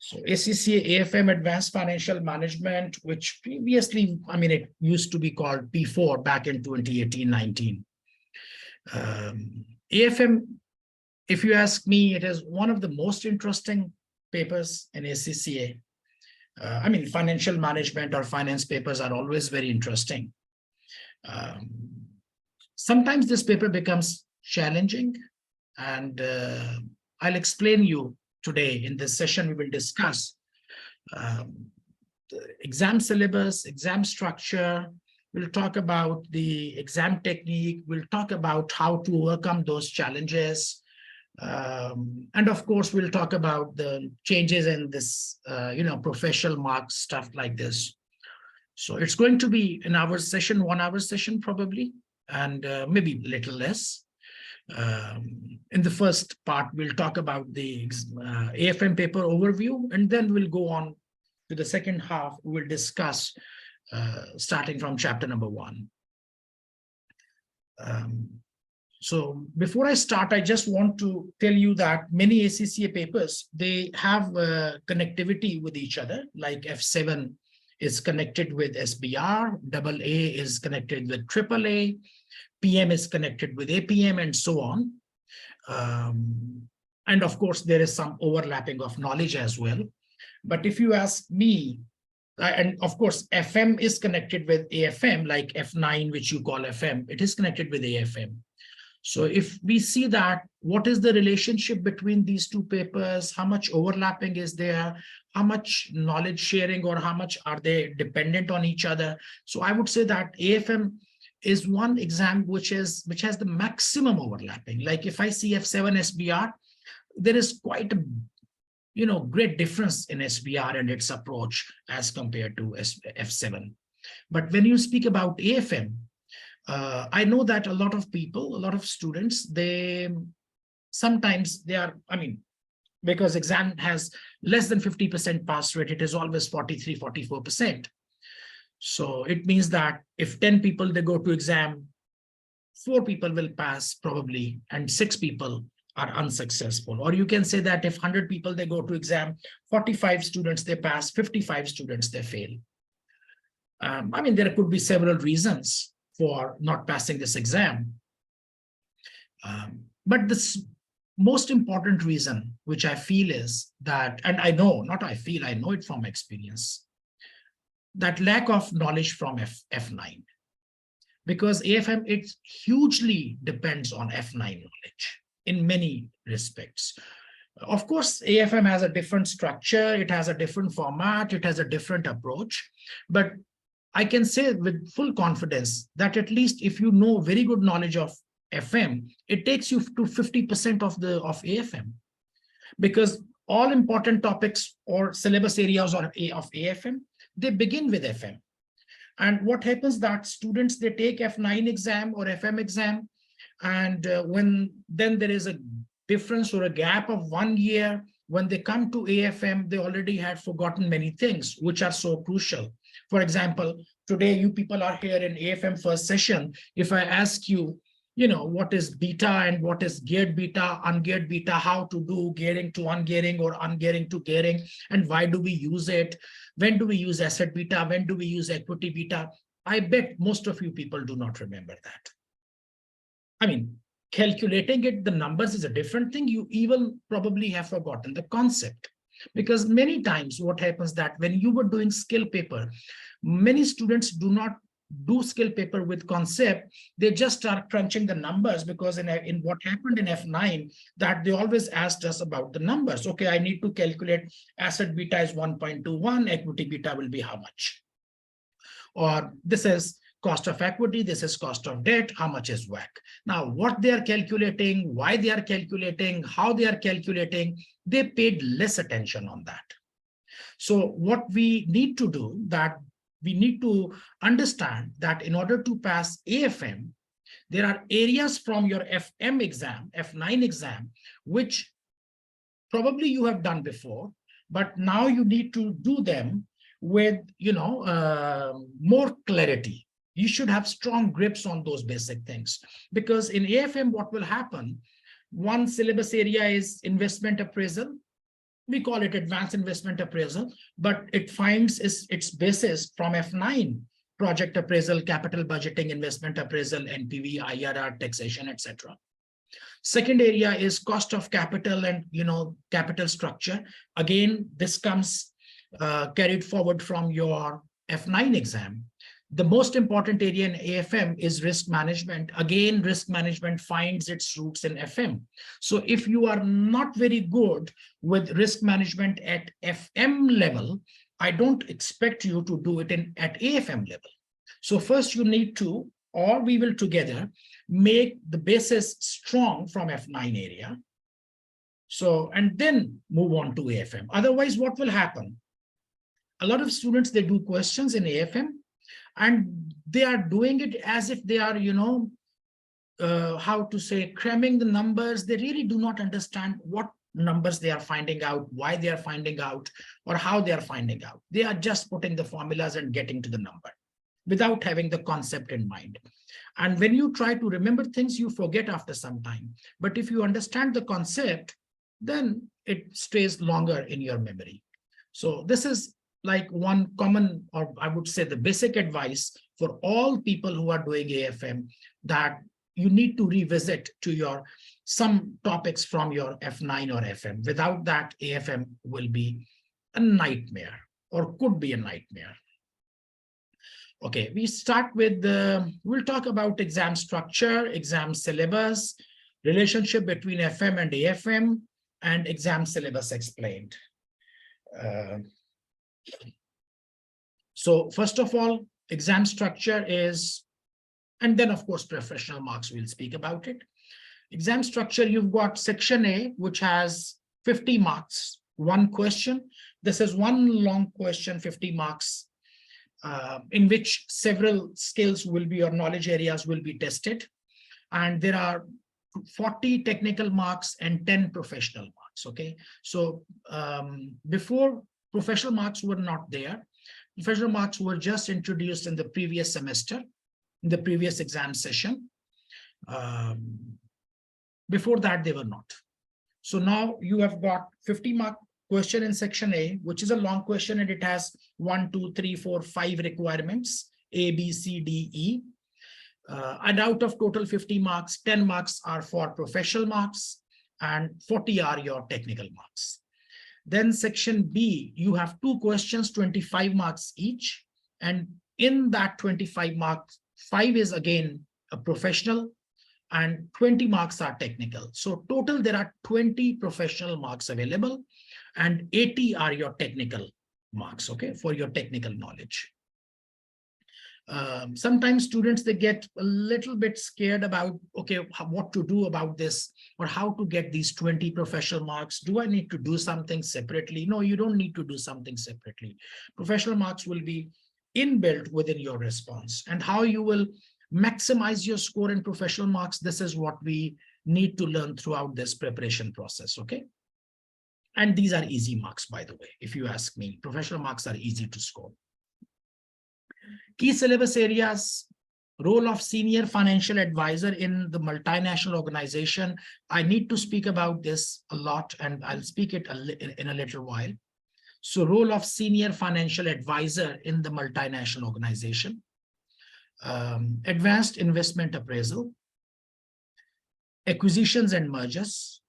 So ACCA AFM Advanced Financial Management, which previously, it used to be called P4 back in 2018-19. AFM, if you ask me, it is one of the most interesting papers in ACCA. Financial management or finance papers are always very interesting. Sometimes this paper becomes challenging, and I'll explain you today. In this session, we will discuss the exam syllabus, exam structure. We'll talk about the exam technique. We'll talk about how to overcome those challenges. And of course, we'll talk about the changes in this, professional marks, stuff like this. So it's going to be an hour session, 1 hour session probably, and maybe a little less. In the first part, we'll talk about the AFM paper overview, and then we'll go on to the second half. We'll discuss starting from chapter number 1. So before I start, I just want to tell you that many ACCA papers, they have connectivity with each other, like F7 is connected with SBR, AA is connected with AAA, PM is connected with APM, and so on. And of course, there is some overlapping of knowledge as well. But if you ask me, and of course, FM is connected with AFM, like F9, which you call FM, it is connected with AFM. So if we see that, what is the relationship between these two papers? How much overlapping is there? How much knowledge sharing, or how much are they dependent on each other? So I would say that AFM is one exam which has the maximum overlapping. Like if I see F7 SBR, there is quite a great difference in SBR and its approach as compared to F7. But when you speak about AFM, I know that a lot of people, a lot of students, because exam has less than 50% pass rate, it is always 43, 44%. So it means that if 10 people, they go to exam, 4 people will pass probably, and 6 people are unsuccessful. Or you can say that if 100 people, they go to exam, 45 students, they pass, 55 students, they fail. There could be several reasons for not passing this exam. But the most important reason, which I feel is that, and I know it from experience, that lack of knowledge from F9. Because AFM, it hugely depends on F9 knowledge in many respects. Of course, AFM has a different structure, it has a different format, it has a different approach, but I can say with full confidence that at least if you know very good knowledge of FM, it takes you to 50% of AFM, because all important topics or syllabus areas of AFM, they begin with FM. And what happens that students, they take F9 exam or FM exam, and then there is a difference or a gap of 1 year. When they come to AFM, they already had forgotten many things which are so crucial. For example, today you people are here in AFM first session. If I ask you, what is beta and what is geared beta, ungeared beta, how to do gearing to ungearing or ungearing to gearing, and why do we use it? When do we use asset beta? When do we use equity beta? I bet most of you people do not remember that. Calculating it, the numbers is a different thing. You even probably have forgotten the concept. Because many times what happens that when you were doing skill paper, many students do not do skill paper with concept. They just start crunching the numbers, because in what happened in F9, that they always asked us about the numbers. Okay, I need to calculate asset beta is 1.21, equity beta will be how much? Or this is cost of equity, this is cost of debt, how much is WACC? Now, what they are calculating, why they are calculating, how they are calculating, they paid less attention on that. So what we need to do, that we need to understand that in order to pass AFM, there are areas from your FM exam, F9 exam, which probably you have done before, but now you need to do them with, more clarity. You should have strong grips on those basic things, because in AFM, what will happen? One syllabus area is investment appraisal, we call it advanced investment appraisal, but it finds its basis from F9, project appraisal, capital budgeting, investment appraisal, NPV, IRR, taxation, etc. Second area is cost of capital and capital structure. Again, this comes carried forward from your F9 exam. The most important area in AFM is risk management. Again, risk management finds its roots in FM. So if you are not very good with risk management at FM level, I don't expect you to do it at AFM level. So first you need to, or we will together, make the basis strong from F9 area. So, and then move on to AFM. Otherwise, what will happen? A lot of students, they do questions in AFM, and they are doing it as if they are, how to say, cramming the numbers. They really do not understand what numbers they are finding out, why they are finding out, or how they are finding out. They are just putting the formulas and getting to the number without having the concept in mind. And when you try to remember things, you forget after some time. But if you understand the concept, then it stays longer in your memory. So this is like one common, or I would say the basic advice for all people who are doing AFM, that you need to revisit to some topics from your F9 or FM. Without that, AFM will be a nightmare, or could be a nightmare. Okay, we start with we'll talk about exam structure, exam syllabus, relationship between FM and AFM, and exam syllabus explained. So first of all, exam structure is, and then of course, professional marks, we'll speak about it. Exam structure, you've got section A, which has 50 marks, one question. This is one long question, 50 marks, in which several skills will be, or knowledge areas will be tested. And there are 40 technical marks and 10 professional marks, okay? So before, professional marks were not there. Professional marks were just introduced in the previous semester, in the previous exam session. Before that, they were not. So now you have got 50 mark question in section A, which is a long question, and it has 1, 2, 3, 4, 5 requirements, A, B, C, D, E. And out of total 50 marks, 10 marks are for professional marks and 40 are your technical marks. Then section B, you have 2 questions, 25 marks each. And in that 25 marks, 5 is again a professional and 20 marks are technical. So total, there are 20 professional marks available and 80 are your technical marks, okay, for your technical knowledge. Sometimes students, they get a little bit scared about, okay, what to do about this, or how to get these 20 professional marks. Do I need to do something separately? No, you don't need to do something separately. Professional marks will be inbuilt within your response. And how you will maximize your score in professional marks, this is what we need to learn throughout this preparation process, okay? And these are easy marks, by the way. If you ask me, professional marks are easy to score. Key syllabus areas, role of senior financial advisor in the multinational organization. I need to speak about this a lot, and I'll speak it in a little while. So role of senior financial advisor in the multinational organization. Advanced investment appraisal, acquisitions and mergers,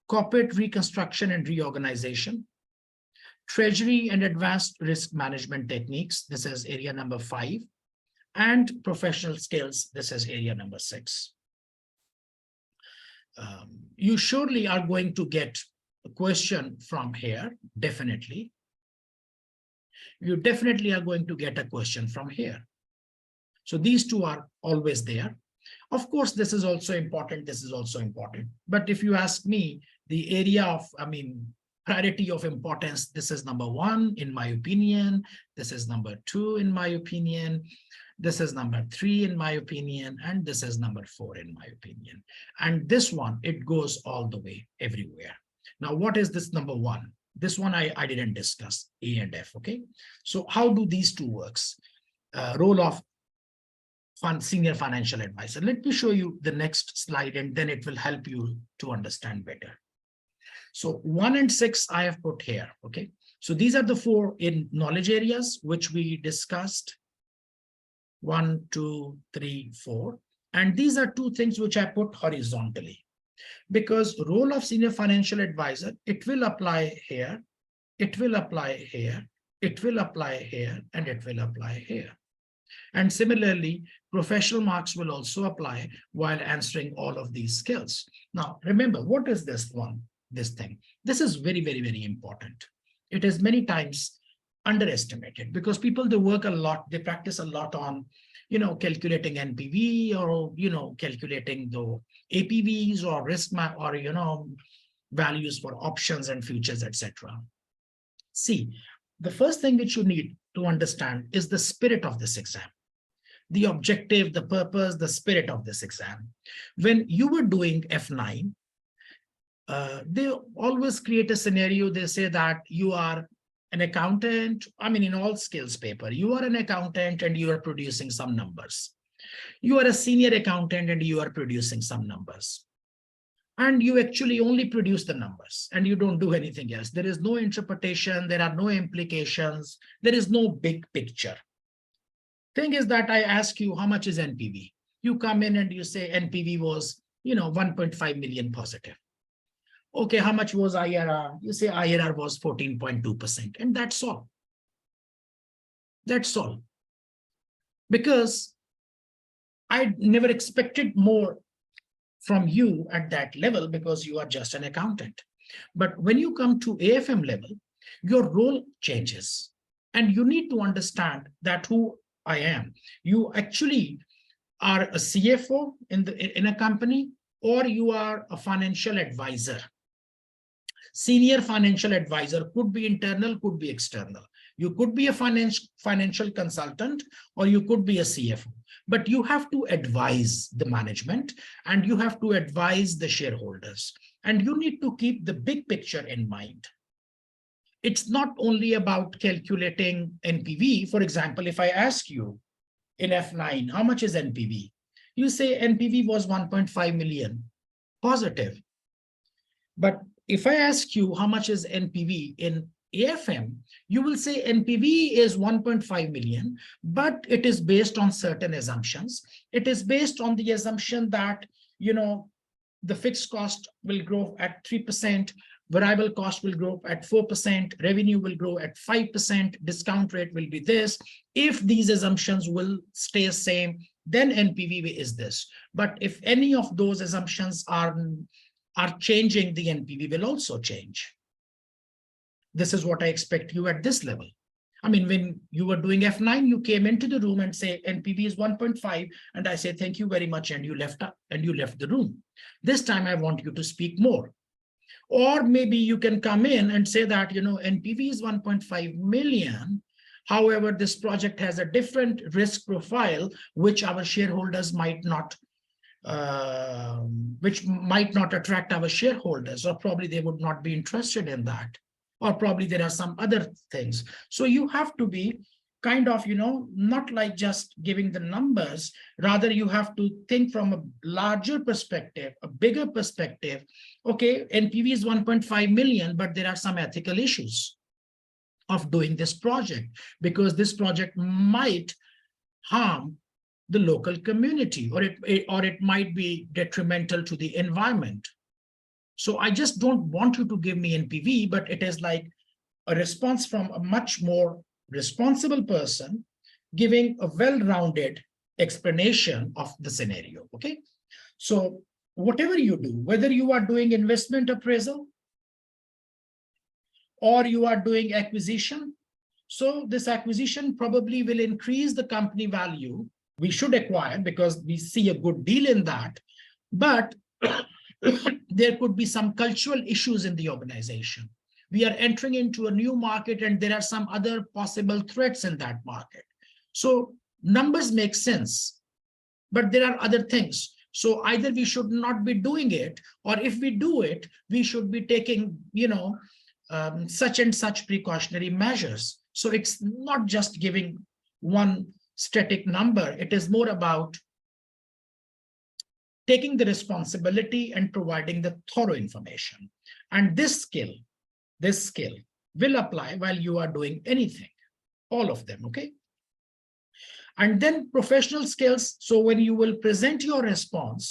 corporate reconstruction and reorganization, treasury and advanced risk management techniques. This is area number 5. And professional skills. This is area number 6. You surely are going to get a question from here, definitely. You definitely are going to get a question from here. So these two are always there. Of course, this is also important. This is also important. But if you ask me, the area of, priority of importance, this is number 1, in my opinion. This is number 2, in my opinion. This is number 3, in my opinion. And this is number 4, in my opinion. And this one, it goes all the way everywhere. Now, what is this number 1? This one I didn't discuss, A and F, okay? So how do these two works? Role of senior financial advisor. Let me show you the next slide, and then it will help you to understand better. So 1 and 6 I have put here. Okay. So these are the 4 in knowledge areas which we discussed. 1, 2, 3, 4. And these are 2 things which I put horizontally, because role of senior financial advisor, it will apply here, it will apply here, it will apply here, and it will apply here. And similarly, professional marks will also apply while answering all of these skills. Now, remember, what is this one, this thing? This is very, very, very important. It is many times underestimated because people, they work a lot, they practice a lot on, calculating NPV or, calculating the APVs or risk map or, values for options and futures, etc. See, the first thing which you need to understand is the spirit of this exam. The objective, the purpose, the spirit of this exam. When you were doing F9, they always create a scenario. They say that you are an accountant. I mean, in all skills paper, you are an accountant and you are producing some numbers. You are a senior accountant and you are producing some numbers. And you actually only produce the numbers and you don't do anything else. There is no interpretation. There are no implications. There is no big picture. Thing is that I ask you, how much is NPV? You come in and you say NPV was, 1.5 million positive. Okay, how much was IRR? You say IRR was 14.2%, and that's all. That's all. Because I never expected more from you at that level because you are just an accountant. But when you come to AFM level, your role changes. And you need to understand that who I am. You actually are a CFO in a company, or you are a financial advisor. Senior financial advisor could be internal, could be external. You could be a financial consultant, or you could be a CFO. But you have to advise the management and you have to advise the shareholders. And you need to keep the big picture in mind. It's not only about calculating NPV. For example, if I ask you in F9, how much is NPV? You say NPV was 1.5 million positive. But if I ask you how much is NPV in AFM, you will say NPV is 1.5 million, but it is based on certain assumptions. It is based on the assumption that, the fixed cost will grow at 3%, variable cost will grow at 4%, revenue will grow at 5%, discount rate will be this. If these assumptions will stay the same, then NPV is this. But if any of those assumptions are changing, the NPV will also change. This is what I expect you at this level. I mean, when you were doing F9, you came into the room and say NPV is 1.5, and I say thank you very much, and you left the room. This time I want you to speak more. Or maybe you can come in and say that, NPV is 1.5 million. However, this project has a different risk profile, which our shareholders might not, which might not attract our shareholders, or probably they would not be interested in that. Or probably there are some other things. So you have to be kind of, not like just giving the numbers, rather you have to think from a larger perspective, a bigger perspective. Okay, NPV is 1.5 million, but there are some ethical issues of doing this project, because this project might harm the local community, or it might be detrimental to the environment. So I just don't want you to give me NPV, but it is like a response from a much more responsible person giving a well-rounded explanation of the scenario, okay? So whatever you do, whether you are doing investment appraisal or you are doing acquisition, so this acquisition probably will increase the company value. We should acquire because we see a good deal in that, but there could be some cultural issues in the organization. We are entering into a new market and there are some other possible threats in that market. So numbers make sense, but there are other things. So either we should not be doing it, or if we do it, we should be taking, such and such precautionary measures. So it's not just giving one static number. It is more about taking the responsibility and providing the thorough information. And this skill will apply while you are doing anything, all of them, okay? And then professional skills. So when you will present your response,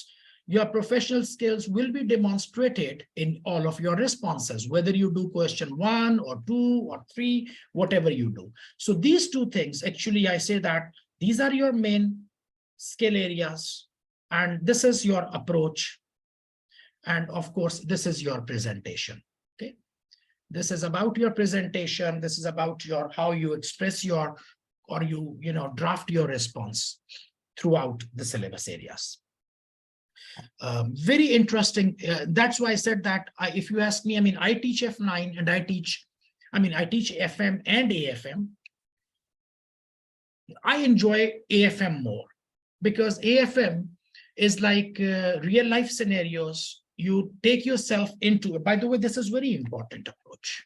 your professional skills will be demonstrated in all of your responses, whether you do question 1 or 2 or 3, whatever you do. So these two things, actually, I say that these are your main skill areas, and this is your approach. And of course, this is your presentation. Okay. This is about your presentation. This is about your how you express your, or you draft your response throughout the syllabus areas. Very interesting. That's why I said that if you ask me, I mean, I teach F9 and I teach FM and AFM. I enjoy AFM more because AFM is like real life scenarios. You take yourself into it. By the way, this is very important approach.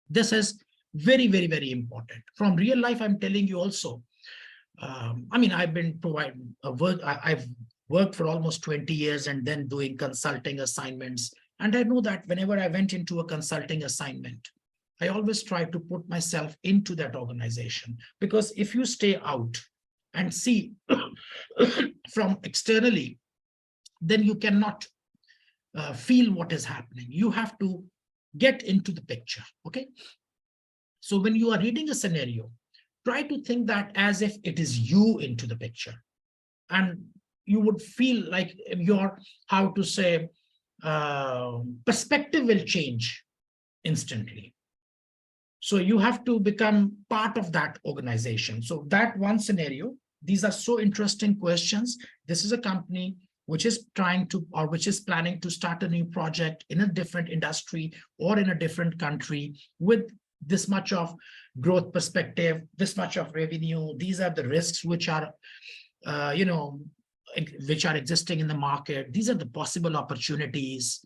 This is very, very, very important. From real life, I'm telling you also. I mean, I've been providing work. I've worked for almost 20 years and then doing consulting assignments. And I know that whenever I went into a consulting assignment, I always try to put myself into that organization, because if you stay out and see from externally, then you cannot feel what is happening. You have to get into the picture, okay? So when you are reading a scenario, try to think that as if it is you into the picture. And you would feel like your, how to say, perspective will change instantly. So you have to become part of that organization. So that one scenario, these are so interesting questions. This is a company which is trying to, or which is planning to start a new project in a different industry or in a different country with this much of growth perspective, this much of revenue. These are the risks which are, which are existing in the market. These are the possible opportunities.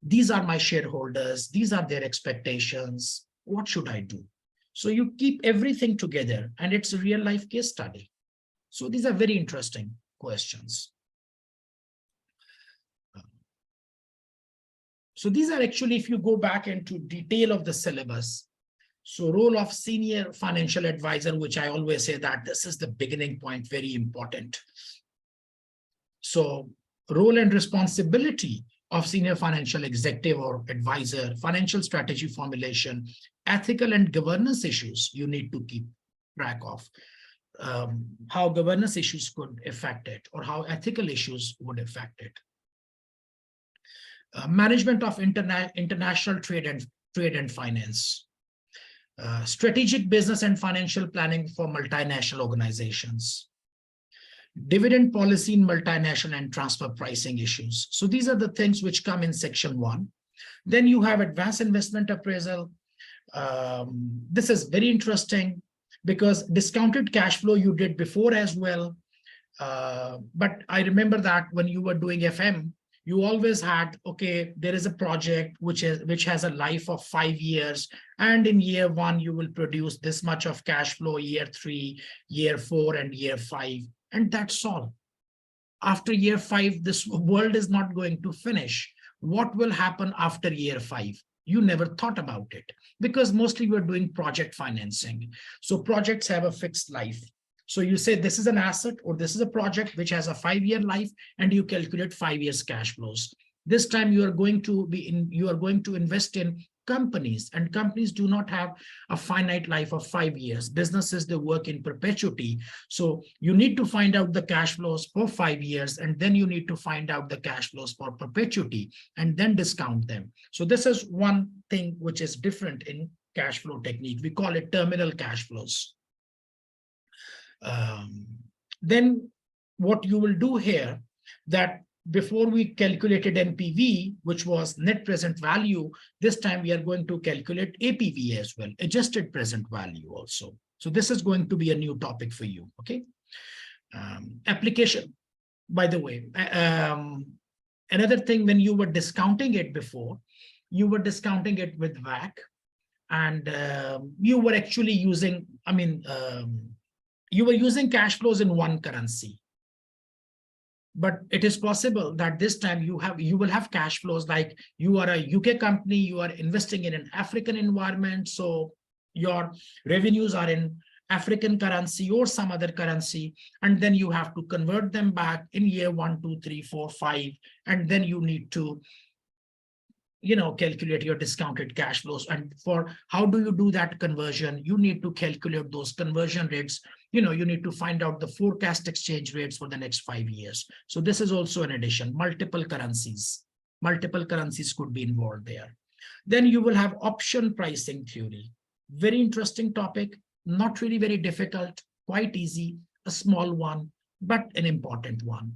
These are my shareholders. These are their expectations. What should I do? So you keep everything together, and it's a real life case study. So these are very interesting questions. So these are actually, if you go back into detail of the syllabus, so role of senior financial advisor, which I always say that this is the beginning point, very important. So role and responsibility of senior financial executive or advisor, financial strategy formulation, ethical and governance issues you need to keep track of, how governance issues could affect it, or how ethical issues would affect it. Management of international trade and finance. Strategic business and financial planning for multinational organizations. Dividend policy in multinational and transfer pricing issues. So these are the things which come in section 1. Then you have advanced investment appraisal. This is very interesting because discounted cash flow you did before as well. But I remember that when you were doing FM, you always had, okay, there is a project which has a life of 5 years, and in year 1 you will produce this much of cash flow, year 3, year 4, and year 5, and that's all. After year 5, this world is not going to finish. What will happen after year 5? You never thought about it, because mostly we're doing project financing. So projects have a fixed life. So you say this is an asset, or this is a project which has a 5-year life, and you calculate 5 years cash flows. This time you are going to invest in companies, and companies do not have a finite life of 5 years. Businesses, they work in perpetuity. So you need to find out the cash flows for 5 years, and then you need to find out the cash flows for perpetuity and then discount them. So this is one thing which is different in cash flow technique. We call it terminal cash flows. Then what you will do here, that before we calculated NPV, which was net present value, this time we are going to calculate APV as well, adjusted present value also. So this is going to be a new topic for you, okay? Application, by the way, another thing, when you were discounting it before, you were discounting it with WACC, and you were actually using, you were using cash flows in one currency. But it is possible that this time you will have cash flows, like you are a UK company, you are investing in an African environment, so your revenues are in African currency or some other currency, and then you have to convert them back in year 1, 2, 3, 4, 5, and then you need to calculate your discounted cash flows. And for how do you do that conversion, you need to calculate those conversion rates. You need to find out the forecast exchange rates for the next 5 years. So this is also an addition. Multiple currencies could be involved there. Then you will have option pricing theory. Very interesting topic, not really very difficult, quite easy, a small one, but an important one.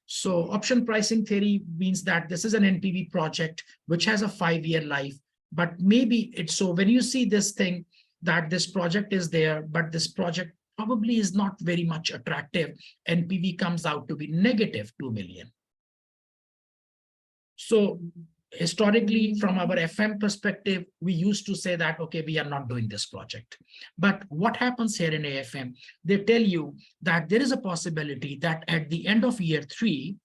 So option pricing theory means that this is an NPV project which has a 5-year life, but maybe it's so when you see this thing that this project is there, but this project probably is not very much attractive, NPV comes out to be negative 2 million. So historically, from our FM perspective, we used to say that, okay, we are not doing this project. But what happens here in AFM, they tell you that there is a possibility that at the end of year 3,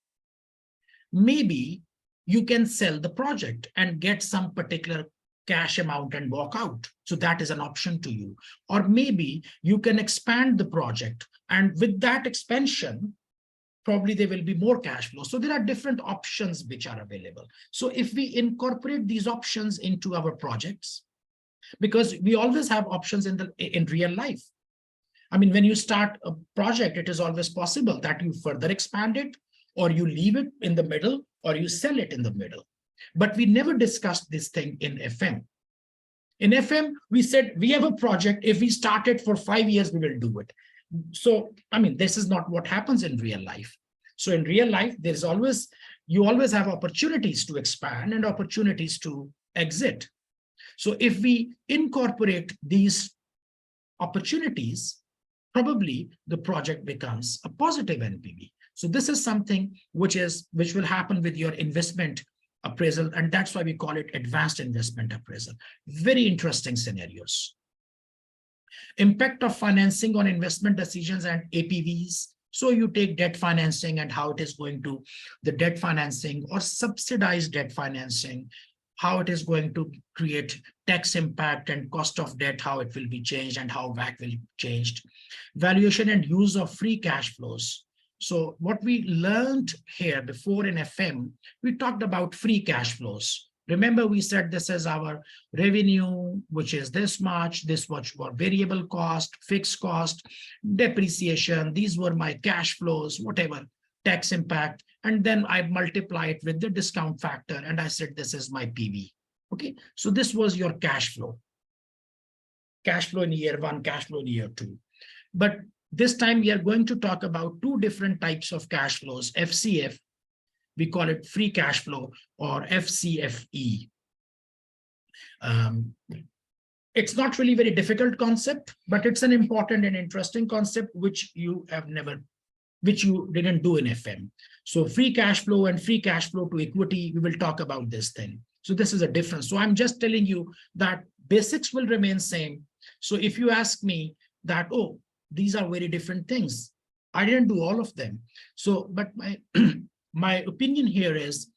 maybe you can sell the project and get some particular cash amount and walk out. So that is an option to you. Or maybe you can expand the project, and with that expansion, probably there will be more cash flow. So there are different options which are available. So if we incorporate these options into our projects, because we always have options in real life. I mean, when you start a project, it is always possible that you further expand it, or you leave it in the middle, or you sell it in the middle. But we never discussed this thing in FM. In FM, we said we have a project. If we start it for 5 years, we will do it. So, I mean, this is not what happens in real life. So in real life, you always have opportunities to expand and opportunities to exit. So if we incorporate these opportunities, probably the project becomes a positive NPV. So this is something which will happen with your investment appraisal, and that's why we call it advanced investment appraisal. Very interesting scenarios. Impact of financing on investment decisions and APVs. So you take debt financing and how it is going to, the debt financing or subsidized debt financing, how it is going to create tax impact and cost of debt, how it will be changed and how WACC will be changed. Valuation and use of free cash flows. So what we learned here before in FM, we talked about free cash flows. Remember, we said this is our revenue, which is this much for variable cost, fixed cost, depreciation. These were my cash flows, whatever, tax impact. And then I multiply it with the discount factor. And I said, this is my PV. Okay, so this was your cash flow. Cash flow in year 1, cash flow in year 2. But this time we are going to talk about 2 different types of cash flows, FCF. We call it free cash flow, or FCFE. It's not really very difficult concept, but it's an important and interesting concept which you didn't do in FM. So free cash flow and free cash flow to equity, we will talk about this thing. So this is a difference. So I'm just telling you that basics will remain same. So if you ask me that, oh, these are very different things, I didn't do all of them. So, but my opinion here is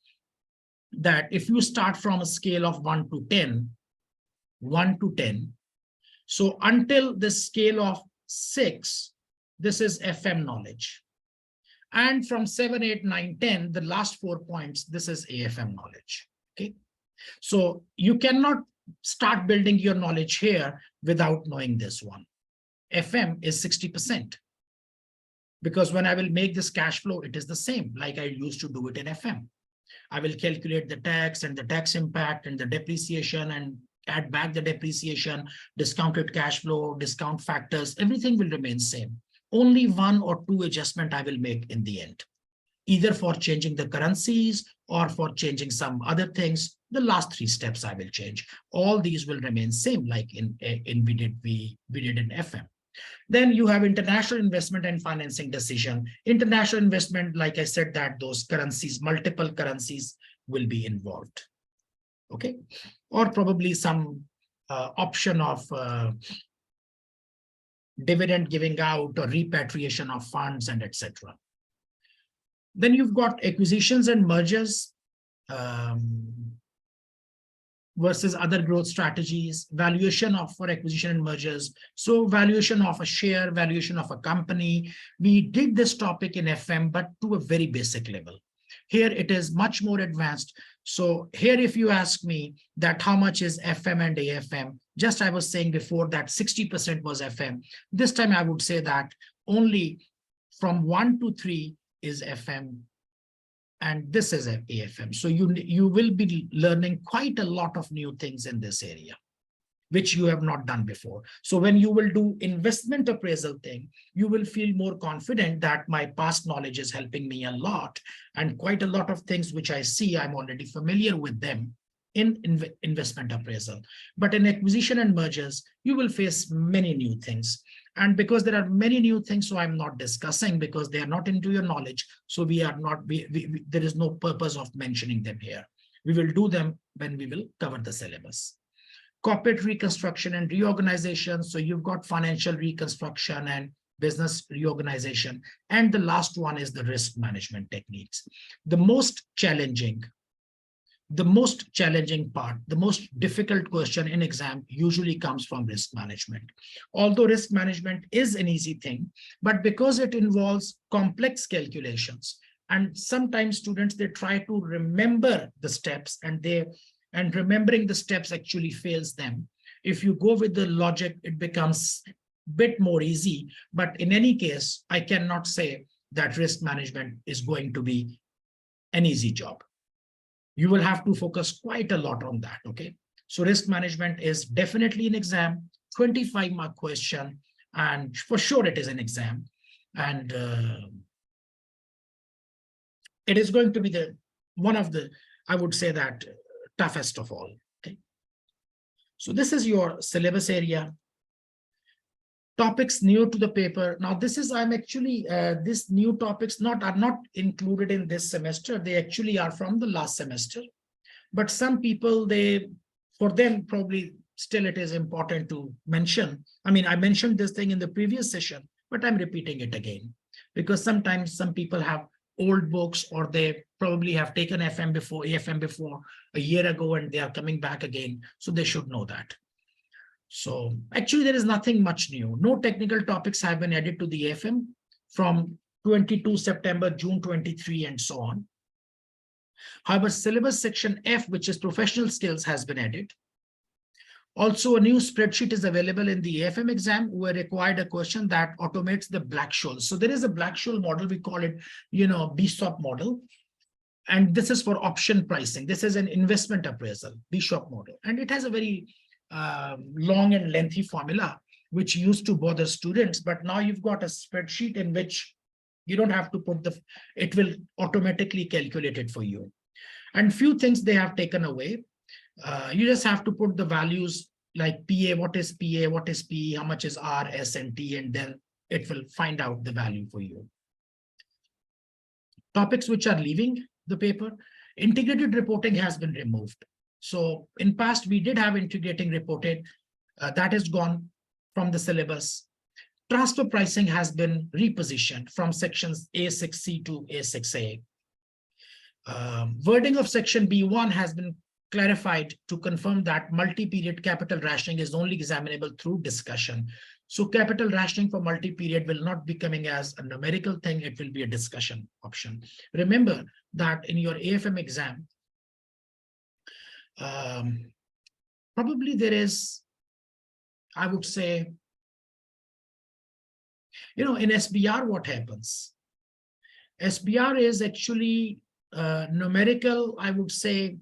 that if you start from a scale of 1 to 10, so until the scale of 6, this is FM knowledge. And from 7, 8, 9, 10, the last 4 points, this is AFM knowledge. Okay, so you cannot start building your knowledge here without knowing this one. FM is 60%. Because when I will make this cash flow, it is the same like I used to do it in FM. I will calculate the tax and the tax impact and the depreciation and add back the depreciation, discounted cash flow, discount factors, everything will remain same. Only 1 or 2 adjustment I will make in the end, either for changing the currencies or for changing some other things. The last 3 steps I will change. All these will remain same like we did in FM. Then you have international investment and financing decision. International investment, like I said, that those currencies, multiple currencies will be involved. Okay, or probably some option of dividend giving out or repatriation of funds and etc. Then you've got acquisitions and mergers versus other growth strategies, valuation of for acquisition and mergers. So valuation of a share, valuation of a company. We did this topic in FM, but to a very basic level. Here it is much more advanced. So here, if you ask me that how much is FM and AFM, just I was saying before that 60% was FM. This time I would say that only from 1 to 3 is FM, and this is an AFM. So you will be learning quite a lot of new things in this area, which you have not done before. So when you will do investment appraisal thing, you will feel more confident that my past knowledge is helping me a lot, and quite a lot of things which I see, I'm already familiar with them in investment appraisal. But in acquisition and mergers, you will face many new things. And because there are many new things, so I'm not discussing because they are not into your knowledge. So we are not, there is no purpose of mentioning them here. We will do them when we will cover the syllabus. Corporate reconstruction and reorganization. So you've got financial reconstruction and business reorganization. And the last one is the risk management techniques. The most challenging part, the most difficult question in exam usually comes from risk management. Although risk management is an easy thing, but because it involves complex calculations, and sometimes students, they try to remember the steps, and remembering the steps actually fails them. If you go with the logic, it becomes a bit more easy. But in any case, I cannot say that risk management is going to be an easy job. You will have to focus quite a lot on that, okay? So risk management is definitely an exam, 25-mark question, and for sure it is an exam. And it is going to be one of the, I would say that, toughest of all, okay? So this is your syllabus area. Topics new to the paper. Now this is, I'm actually, these new topics are not included in this semester. They actually are from the last semester. But some people, for them, probably still it is important to mention. I mean, I mentioned this thing in the previous session, but I'm repeating it again. Because sometimes some people have old books, or they probably have taken AFM before a year ago, and they are coming back again. So they should know that. So actually, there is nothing much new. No technical topics have been added to the AFM from 22 September, June 23, and so on. However, syllabus section F, which is professional skills, has been added. Also, a new spreadsheet is available in the AFM exam, where required a question that automates the Black-Scholes. So there is a Black-Scholes model, we call it, BSOP model. And this is for option pricing. This is an investment appraisal, BSOP model. And it has a very long and lengthy formula, which used to bother students. But now you've got a spreadsheet in which you don't have to put it will automatically calculate it for you. And few things they have taken away. You just have to put the values like PA, what is PA, what is PE, how much is R, S, and T, and then it will find out the value for you. Topics which are leaving the paper. Integrated reporting has been removed. So in past, we did have integrating reported. That is gone from the syllabus. Transfer pricing has been repositioned from sections A6C to A6A. Wording of section B1 has been clarified to confirm that multi-period capital rationing is only examinable through discussion. So capital rationing for multi-period will not be coming as a numerical thing. It will be a discussion option. Remember that in your AFM exam, probably there is, I would say, in SBR, what happens? SBR is actually numerical, I would say,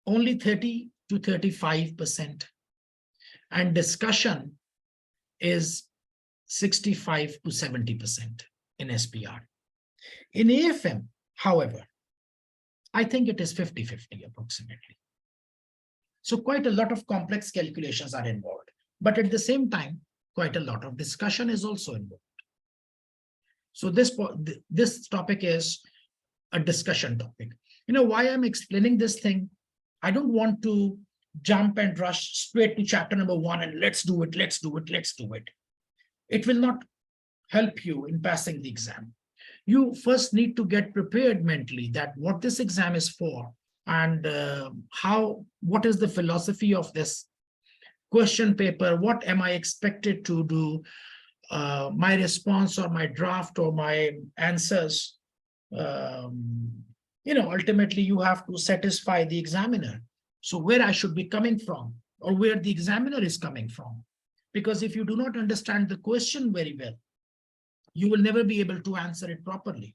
only 30 to 35%. And discussion is 65 to 70% in SBR. In AFM, however, I think it is 50-50 approximately. So quite a lot of complex calculations are involved, but at the same time, quite a lot of discussion is also involved. So this topic is a discussion topic. Why I'm explaining this thing, I don't want to jump and rush straight to chapter number 1 and let's do it. It will not help you in passing the exam. You first need to get prepared mentally that what this exam is for, and what is the philosophy of this question paper, what am I expected to do, my response or my draft or my answers. um, Ultimately you have to satisfy the examiner. So where I should be coming from, or where the examiner is coming from. Because if you do not understand the question very well, you will never be able to answer it properly.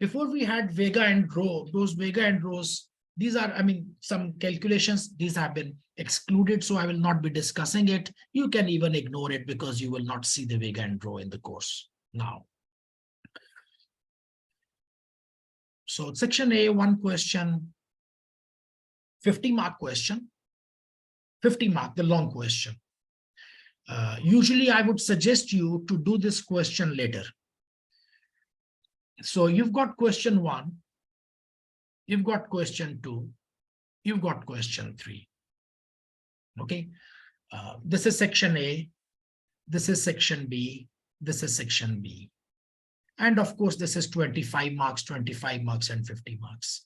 Before we had Vega and Rho, those Vega and Rhos, these are, some calculations, these have been excluded, so I will not be discussing it. You can even ignore it because you will not see the Vega and Rho in the course now. So section A, one question, 50-mark question, 50-mark, the long question. Usually I would suggest you to do this question later. So you've got question 1, you've got question 2, you've got question 3. Okay, this is section A, this is section B, this is section B. And of course, this is 25 marks, 25 marks, and 50 marks.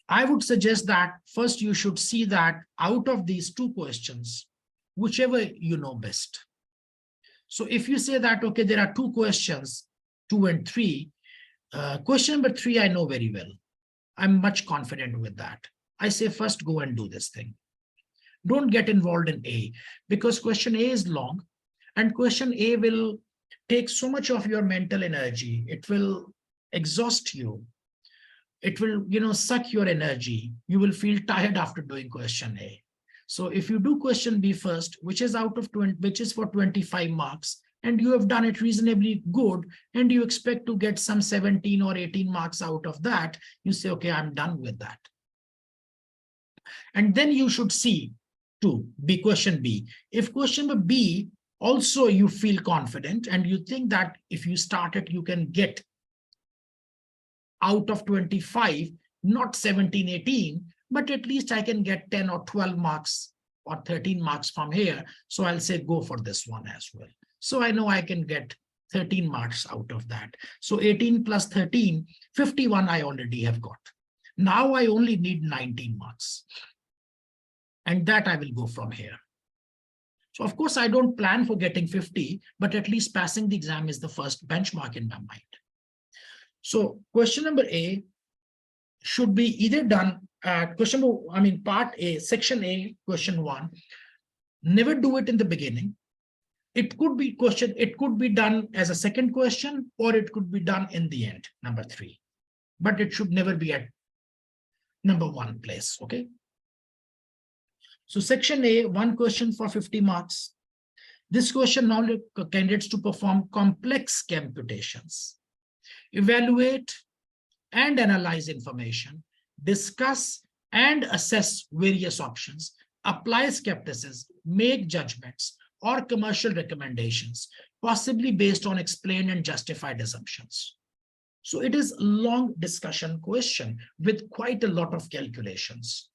I would suggest that first you should see that out of these 2 questions, whichever you know best. So if you say that, okay, there are 2 questions, 2 and 3, question number 3, I know very well. I'm much confident with that. I say first go and do this thing. Don't get involved in A, because question A is long, and question A will take so much of your mental energy. It will exhaust you. It will, suck your energy. You will feel tired after doing question A. So if you do question B first, which is out of 20, which is for 25 marks, and you have done it reasonably good, and you expect to get some 17 or 18 marks out of that, you say, okay, I'm done with that. And then you should see to be question B. If question B also you feel confident and you think that if you start it, you can get out of 25, not 17, 18, but at least I can get 10 or 12 marks or 13 marks from here. So I'll say go for this one as well. So I know I can get 13 marks out of that. So 18 plus 13, 51 I already have got. Now I only need 19 marks. And that I will go from here. So of course, I don't plan for getting 50, but at least passing the exam is the first benchmark in my mind. So question number A should be either done at part A, section A, question 1. Never do it in the beginning. It could be done as a second question, or it could be done in the end, number 3. But it should never be at number 1 place, okay? So section A, 1 question for 50 marks. This question now candidates to perform complex computations, evaluate and analyze information, discuss and assess various options, apply skepticism, make judgments or commercial recommendations, possibly based on explained and justified assumptions. So it is a long discussion question with quite a lot of calculations.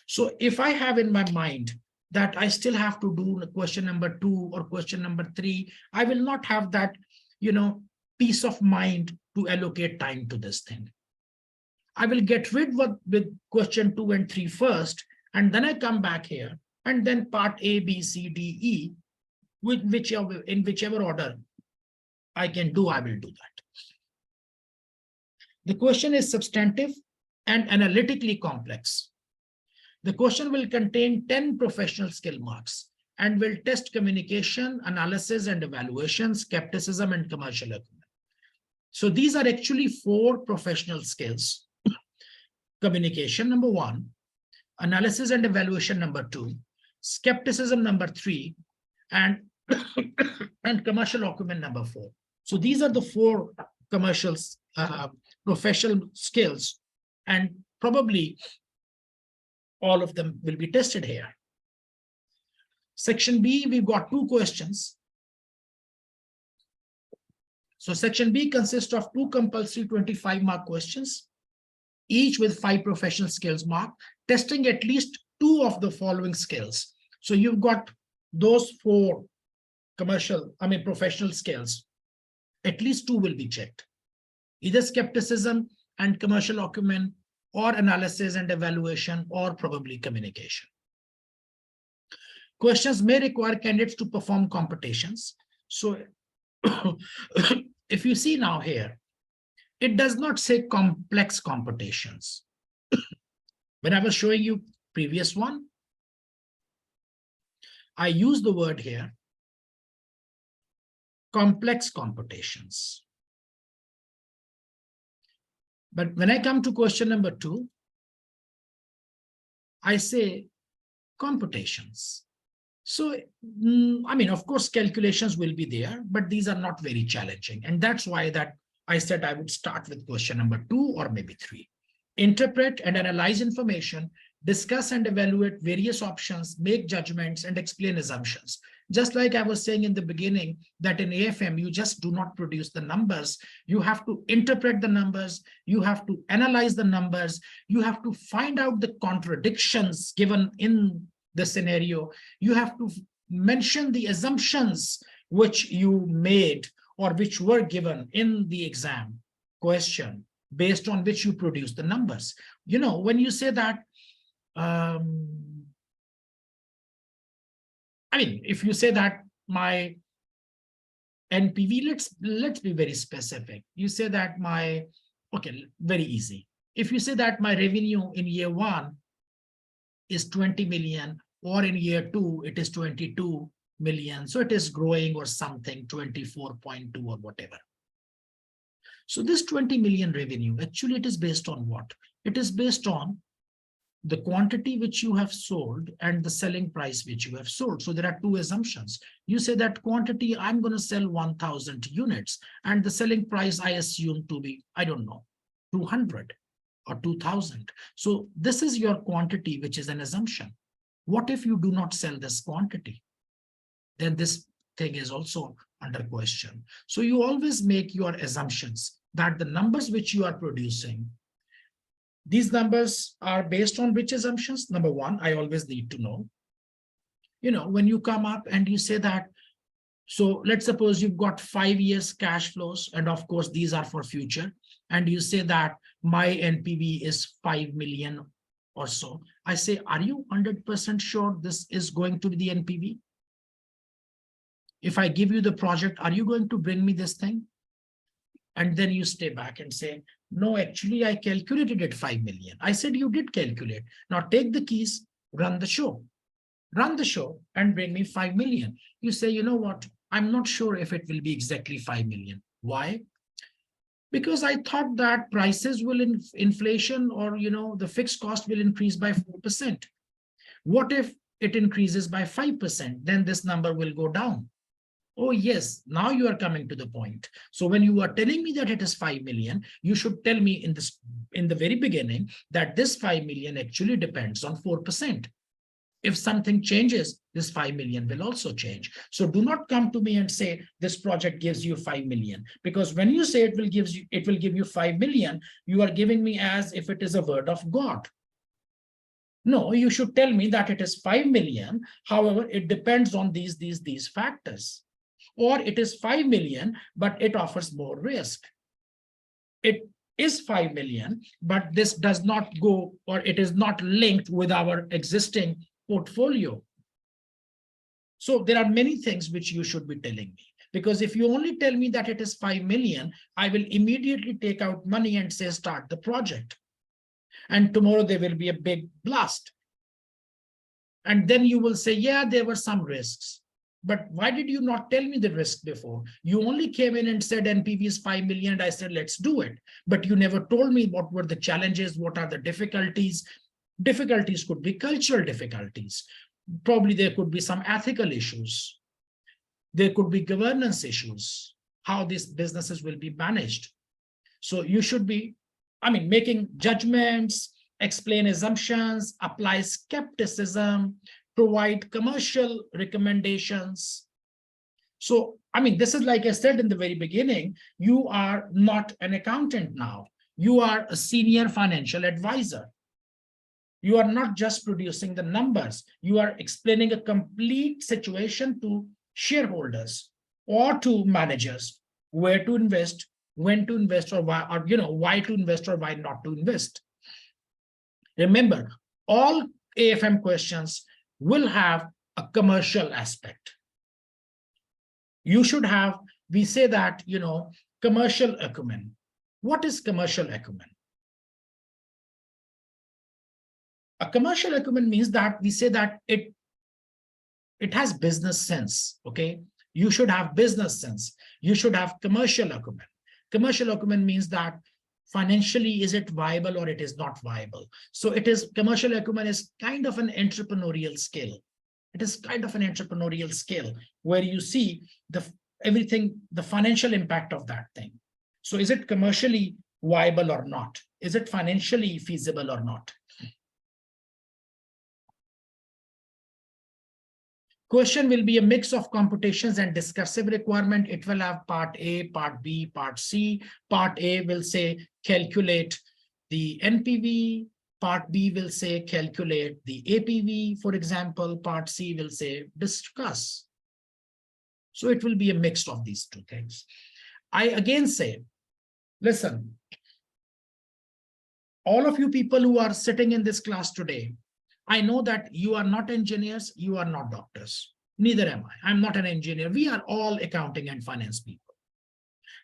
So if I have in my mind that I still have to do question number 2 or question number 3, I will not have that, peace of mind to allocate time to this thing. I will get rid with question 2 and 3 first, and then I come back here, and then part A, B, C, D, E, in whichever order I can do, I will do that. The question is substantive and analytically complex. The question will contain 10 professional skill marks and will test communication, analysis and evaluation, skepticism, and commercial acumen. So these are actually 4 professional skills. Communication, number 1, analysis and evaluation, number 2, skepticism, number 3, and, and commercial acumen, number 4. So these are the 4 commercials, professional skills, and probably all of them will be tested here. Section B, we've got 2 questions. So section B consists of 2 compulsory 25-mark questions, each with 5 professional skills mark, testing at least 2 of the following skills. So you've got those 4 professional skills, at least two will be checked. Either skepticism and commercial acumen, or analysis and evaluation, or probably communication. Questions may require candidates to perform computations. So if you see now here, it does not say complex computations. When I was showing you previous one, I use the word here, complex computations. But when I come to question number 2, I say computations. So, of course, calculations will be there, but these are not very challenging. And that's why that I said I would start with question number 2 or maybe 3. Interpret and analyze information, discuss and evaluate various options, make judgments and explain assumptions. Just like I was saying in the beginning, that in AFM, you just do not produce the numbers. You have to interpret the numbers. You have to analyze the numbers. You have to find out the contradictions given in the scenario. You have to mention the assumptions which you made or which were given in the exam question, based on which you produce the numbers. When you say that, if you say that my NPV, let's be very specific. You say that very easy. If you say that my revenue in year 1 is 20 million, or in year 2, it is 22 million. So it is growing or something, 24.2 or whatever. So this 20 million revenue, actually it is based on what? It is based on the quantity which you have sold and the selling price which you have sold. So there are two assumptions. You say that quantity, I'm going to sell 1,000 units, and the selling price I assume to be, 200 or 2,000. So this is your quantity, which is an assumption. What if you do not sell this quantity? Then this thing is also under question. So you always make your assumptions that the numbers which you are producing, these numbers are based on which assumptions? Number 1, I always need to know. When you come up and you say that, so let's suppose you've got 5 years cash flows, and of course, these are for future. And you say that my NPV is 5 million or so. I say, are you 100% sure this is going to be the NPV? If I give you the project, are you going to bring me this thing? And then you stay back and say, no, actually, I calculated it 5 million. I said, you did calculate. Now take the keys, run the show. Run the show and bring me 5 million. You say, you know what? I'm not sure if it will be exactly 5 million. Why? Because I thought that prices will inflation or, the fixed cost will increase by 4%. What if it increases by 5%? Then this number will go down. Oh, yes, now you are coming to the point. So when you are telling me that it is 5 million, you should tell me in the very beginning that this 5 million actually depends on 4%. If something changes, this 5 million will also change. So do not come to me and say this project gives you 5 million, because when you say it will give you 5 million, you are giving me as if it is a word of God. No, you should tell me that it is 5 million. However, it depends on these factors. Or it is 5 million, but it offers more risk. It is 5 million, but this does not go, or it is not linked with our existing portfolio. So there are many things which you should be telling me, because if you only tell me that it is 5 million, I will immediately take out money and say, start the project. And tomorrow there will be a big blast. And then you will say, yeah, there were some risks. But why did you not tell me the risk before? You only came in and said NPV is 5 million. And I said, let's do it. But you never told me what were the challenges, what are the difficulties. Difficulties could be cultural difficulties. Probably there could be some ethical issues. There could be governance issues, how these businesses will be managed. So you should be, making judgments, explain assumptions, apply skepticism, provide commercial recommendations. So, this is like I said in the very beginning, you are not an accountant now. You are a senior financial advisor. You are not just producing the numbers. You are explaining a complete situation to shareholders or to managers where to invest, when to invest, or why, or why to invest or why not to invest. Remember, all AFM questions will have a commercial aspect. You should have, we say that, commercial acumen. What is commercial acumen? A commercial acumen means that we say that it has business sense, okay? You should have business sense. You should have commercial acumen. Commercial acumen means that financially, is it viable or it is not viable? So it is, commercial acumen is kind of an entrepreneurial skill. It is kind of an entrepreneurial skill where you see everything, the financial impact of that thing. So is it commercially viable or not? Is it financially feasible or not? Question will be a mix of computations and discursive requirement. It will have part A, part B, part C. Part A will say calculate the NPV. Part B will say calculate the APV, for example. Part C will say discuss. So it will be a mix of these two things. I again say, listen, all of you people who are sitting in this class today, I know that you are not engineers, you are not doctors. Neither am I. I'm not an engineer. We are all accounting and finance people.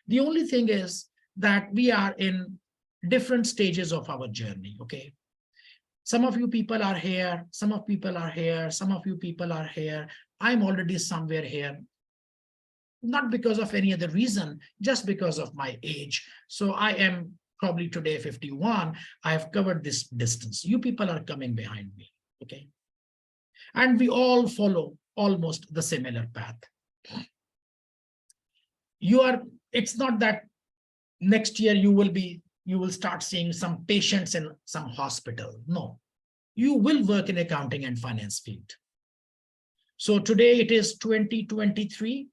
The only thing is that we are in different stages of our journey, okay? Some of you people are here, some of people are here, some of you people are here. I'm already somewhere here, not because of any other reason, just because of my age. So I am probably today 51. I have covered this distance. You people are coming behind me, okay? And we all follow almost the similar path. It's not that next year you will start seeing some patients in some hospital. No, you will work in accounting and finance field. So today it is 2023.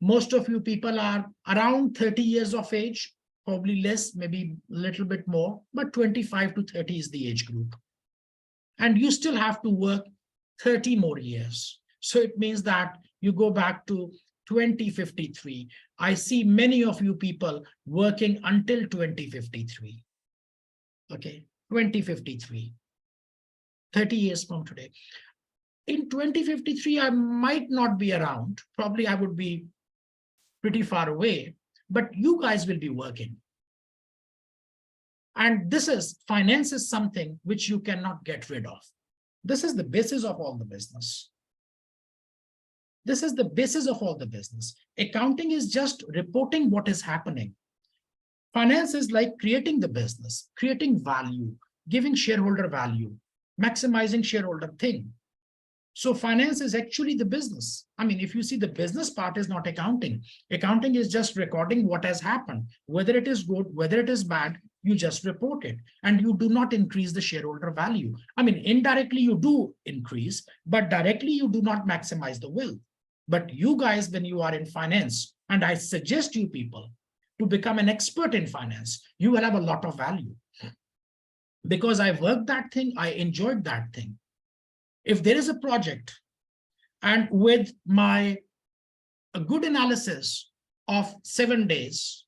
Most of you people are around 30 years of age, probably less, maybe a little bit more, but 25 to 30 is the age group. And you still have to work 30 more years. So it means that you go back to 2053. I see many of you people working until 2053. Okay, 2053, 30 years from today. In 2053, I might not be around. Probably I would be pretty far away, but you guys will be working. And finance is something which you cannot get rid of. This is the basis of all the business. This is the basis of all the business. Accounting is just reporting what is happening. Finance is like creating the business, creating value, giving shareholder value, maximizing shareholder thing. So finance is actually the business. I mean, if you see, the business part is not accounting. Accounting is just recording what has happened. Whether it is good, whether it is bad, you just report it. And you do not increase the shareholder value. I mean, indirectly you do increase, but directly you do not maximize the wealth. But you guys, when you are in finance, and I suggest you people to become an expert in finance, you will have a lot of value. Because I worked that thing, I enjoyed that thing. If there is a project and with a good analysis of 7 days,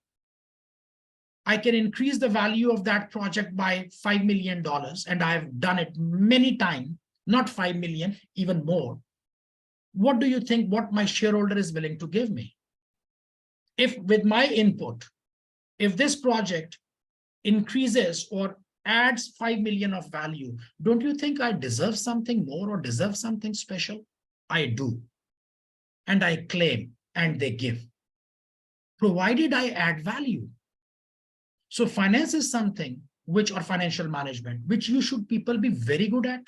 I can increase the value of that project by $5 million, and I've done it many times, not 5 million, even more. What do you think what my shareholder is willing to give me? If with my input, if this project increases or adds 5 million of value, don't you think I deserve something more or deserve something special? I do. And I claim, and they give, provided I add value. So finance is something or financial management, which you should people be very good at.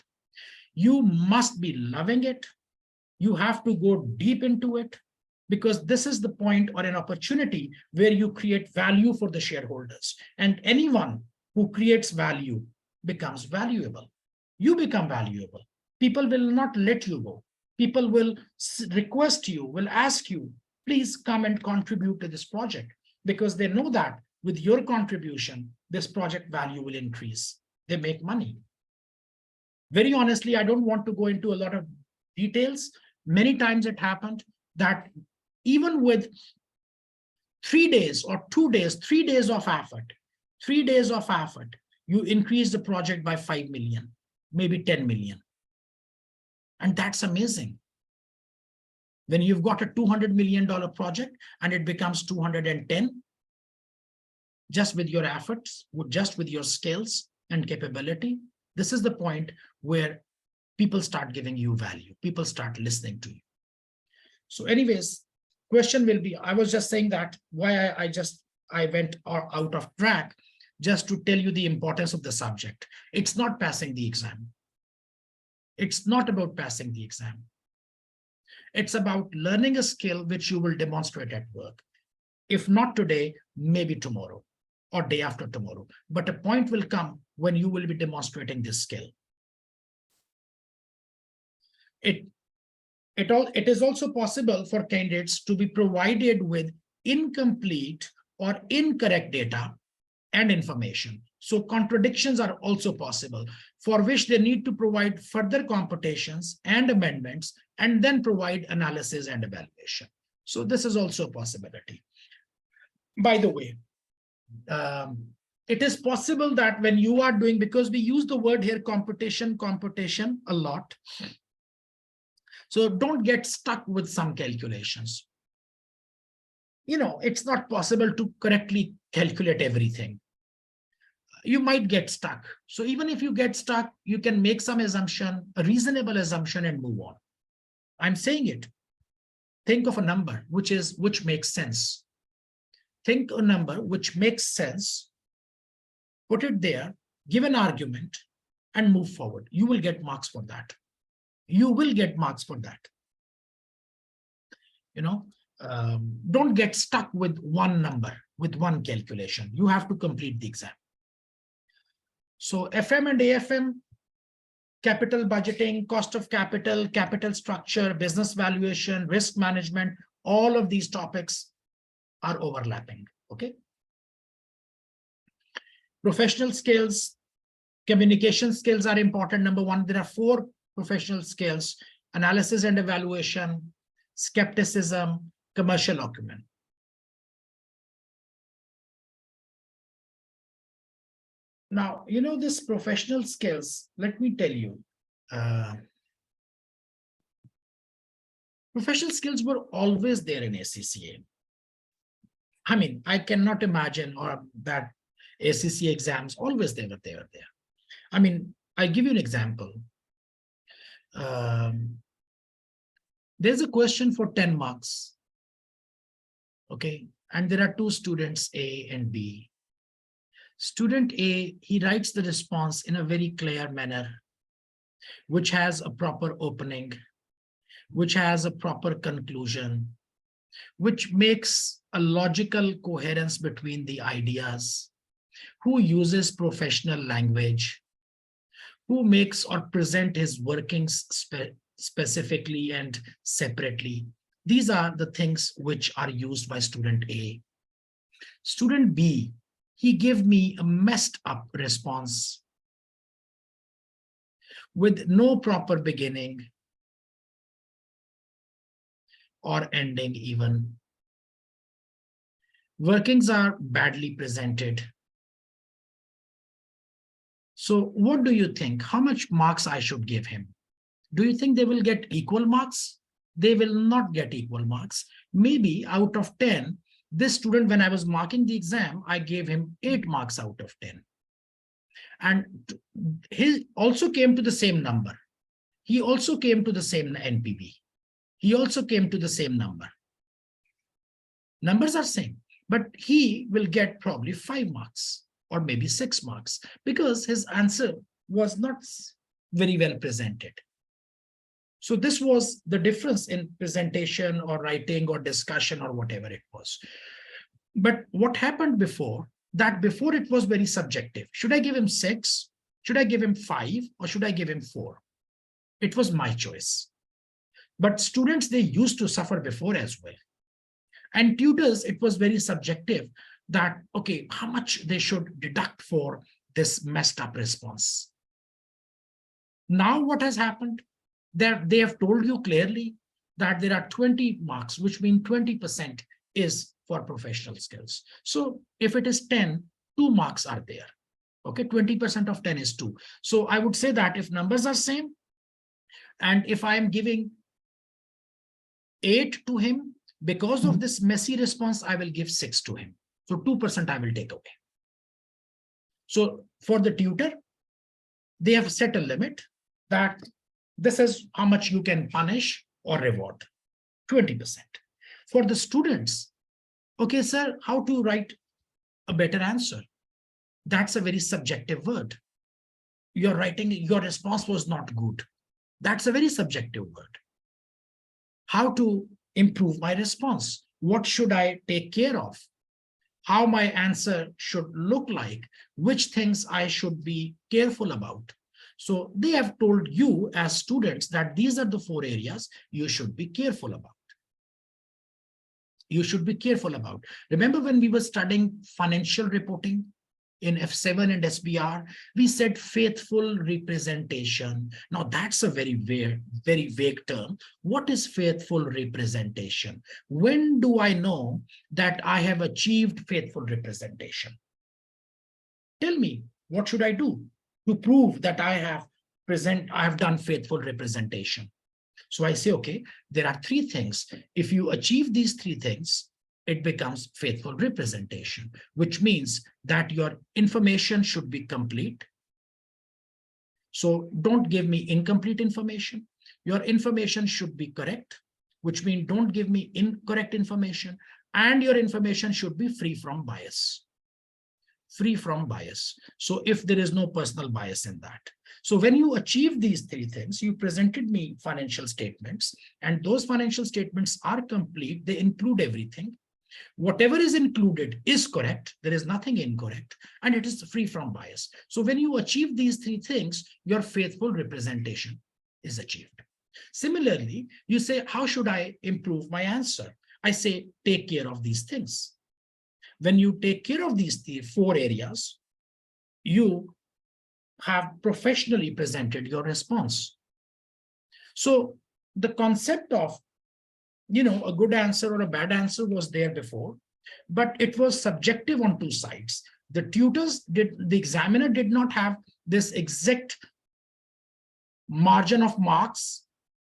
You must be loving it. You have to go deep into it, because this is the point or an opportunity where you create value for the shareholders. And anyone who creates value becomes valuable. You become valuable. People will not let you go. People will request you, will ask you, please come and contribute to this project, because they know that with your contribution, this project value will increase. They make money. Very honestly, I don't want to go into a lot of details, Many times it happened that even with 3 days or 2 days, 3 days of effort, 3 days of effort, you increase the project by 5 million, maybe 10 million. And that's amazing. When you've got a $200 million project and it becomes 210, just with your efforts, just with your skills and capability, this is the point where people start giving you value. People start listening to you. So anyways, question will be, I was just saying that why I went out of track, just to tell you the importance of the subject. It's not passing the exam. It's not about passing the exam. It's about learning a skill which you will demonstrate at work. If not today, maybe tomorrow or day after tomorrow. But a point will come when you will be demonstrating this skill. It is also possible for candidates to be provided with incomplete or incorrect data and information. So contradictions are also possible, for which they need to provide further computations and amendments and then provide analysis and evaluation. So this is also a possibility. By the way, it is possible that when you are doing, because we use the word here computation a lot. So don't get stuck with some calculations. It's not possible to correctly calculate everything. You might get stuck. So even if you get stuck, you can make some assumption, a reasonable assumption, and move on. I'm saying it. Think of a number which makes sense. Think a number which makes sense, put it there, give an argument, and move forward. You will get marks for that. You will get marks for that. Don't get stuck with one number, with one calculation. You have to complete the exam. So FM and AFM, capital budgeting, cost of capital, capital structure, business valuation, risk management, all of these topics are overlapping, okay? Professional skills, communication skills are important. Number one, there are 4 professional skills: analysis and evaluation, skepticism, commercial acumen. Now, this professional skills, let me tell you, professional skills were always there in ACCA. I mean, I cannot imagine that ACCA exams always they were there. I mean, I'll give you an example. There's a question for 10 marks. Okay, and there are 2 students, A and B. Student A, he writes the response in a very clear manner, which has a proper opening, which has a proper conclusion, which makes a logical coherence between the ideas, who uses professional language, who makes or present his workings specifically and separately. These are the things which are used by student A. Student B, he gave me a messed up response with no proper beginning or ending even. Workings are badly presented. So what do you think? How much marks I should give him? Do you think they will get equal marks? They will not get equal marks. Maybe out of 10, this student, when I was marking the exam, I gave him 8 marks out of 10. And he also came to the same number. He also came to the same NPB. He also came to the same number. Numbers are same, but he will get probably 5 marks or maybe 6 marks because his answer was not very well presented. So this was the difference in presentation or writing or discussion or whatever it was. But what happened before, that before it was very subjective. Should I give him 6? Should I give him 5? Or should I give him 4? It was my choice. But students, they used to suffer before as well. And tutors, it was very subjective that, okay, how much they should deduct for this messed up response. Now what has happened? They have told you clearly that there are 20 marks, which means 20% is for professional skills. So if it is 10, 2 marks are there. Okay, 20% of 10 is 2. So I would say that if numbers are same, and if I am giving 8 to him, because of this messy response, I will give 6 to him. So 2% I will take away. So for the tutor, they have set a limit that this is how much you can punish or reward, 20%. For the students, okay, sir, how to write a better answer? That's a very subjective word. You're writing, your response was not good. That's a very subjective word. How to improve my response? What should I take care of? How my answer should look like? Which things I should be careful about? So they have told you as students that these are the 4 areas you should be careful about. You should be careful about. Remember when we were studying financial reporting in F7 and SBR, we said faithful representation. Now that's a very vague term. What is faithful representation? When do I know that I have achieved faithful representation? Tell me, what should I do to prove that I have done faithful representation? So I say, okay, there are 3 things. If you achieve these 3 things, it becomes faithful representation, which means that your information should be complete. So don't give me incomplete information. Your information should be correct, which means don't give me incorrect information, and your information should be free from bias. Free from bias. So if there is no personal bias in that. So when you achieve these 3 things, you presented me financial statements, and those financial statements are complete. They include everything. Whatever is included is correct. There is nothing incorrect, and it is free from bias. So when you achieve these 3 things, your faithful representation is achieved. Similarly, you say, how should I improve my answer? I say, take care of these things. When you take care of these 4 areas, you have professionally presented your response. So the concept of, a good answer or a bad answer was there before, but it was subjective on 2 sides. The examiner did not have this exact margin of marks.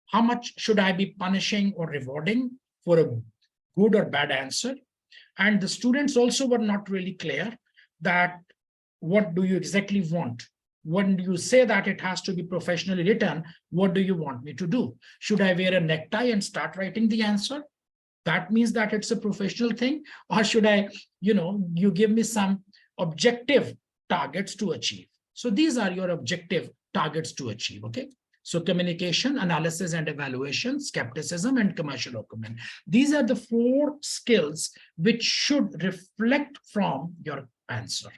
How much should I be punishing or rewarding for a good or bad answer? And the students also were not really clear that what do you exactly want? When you say that it has to be professionally written, what do you want me to do? Should I wear a necktie and start writing the answer? That means that it's a professional thing. Or should I, you give me some objective targets to achieve. So these are your objective targets to achieve, okay? So communication, analysis and evaluation, skepticism, and commercial acumen. These are the 4 skills which should reflect from your answer.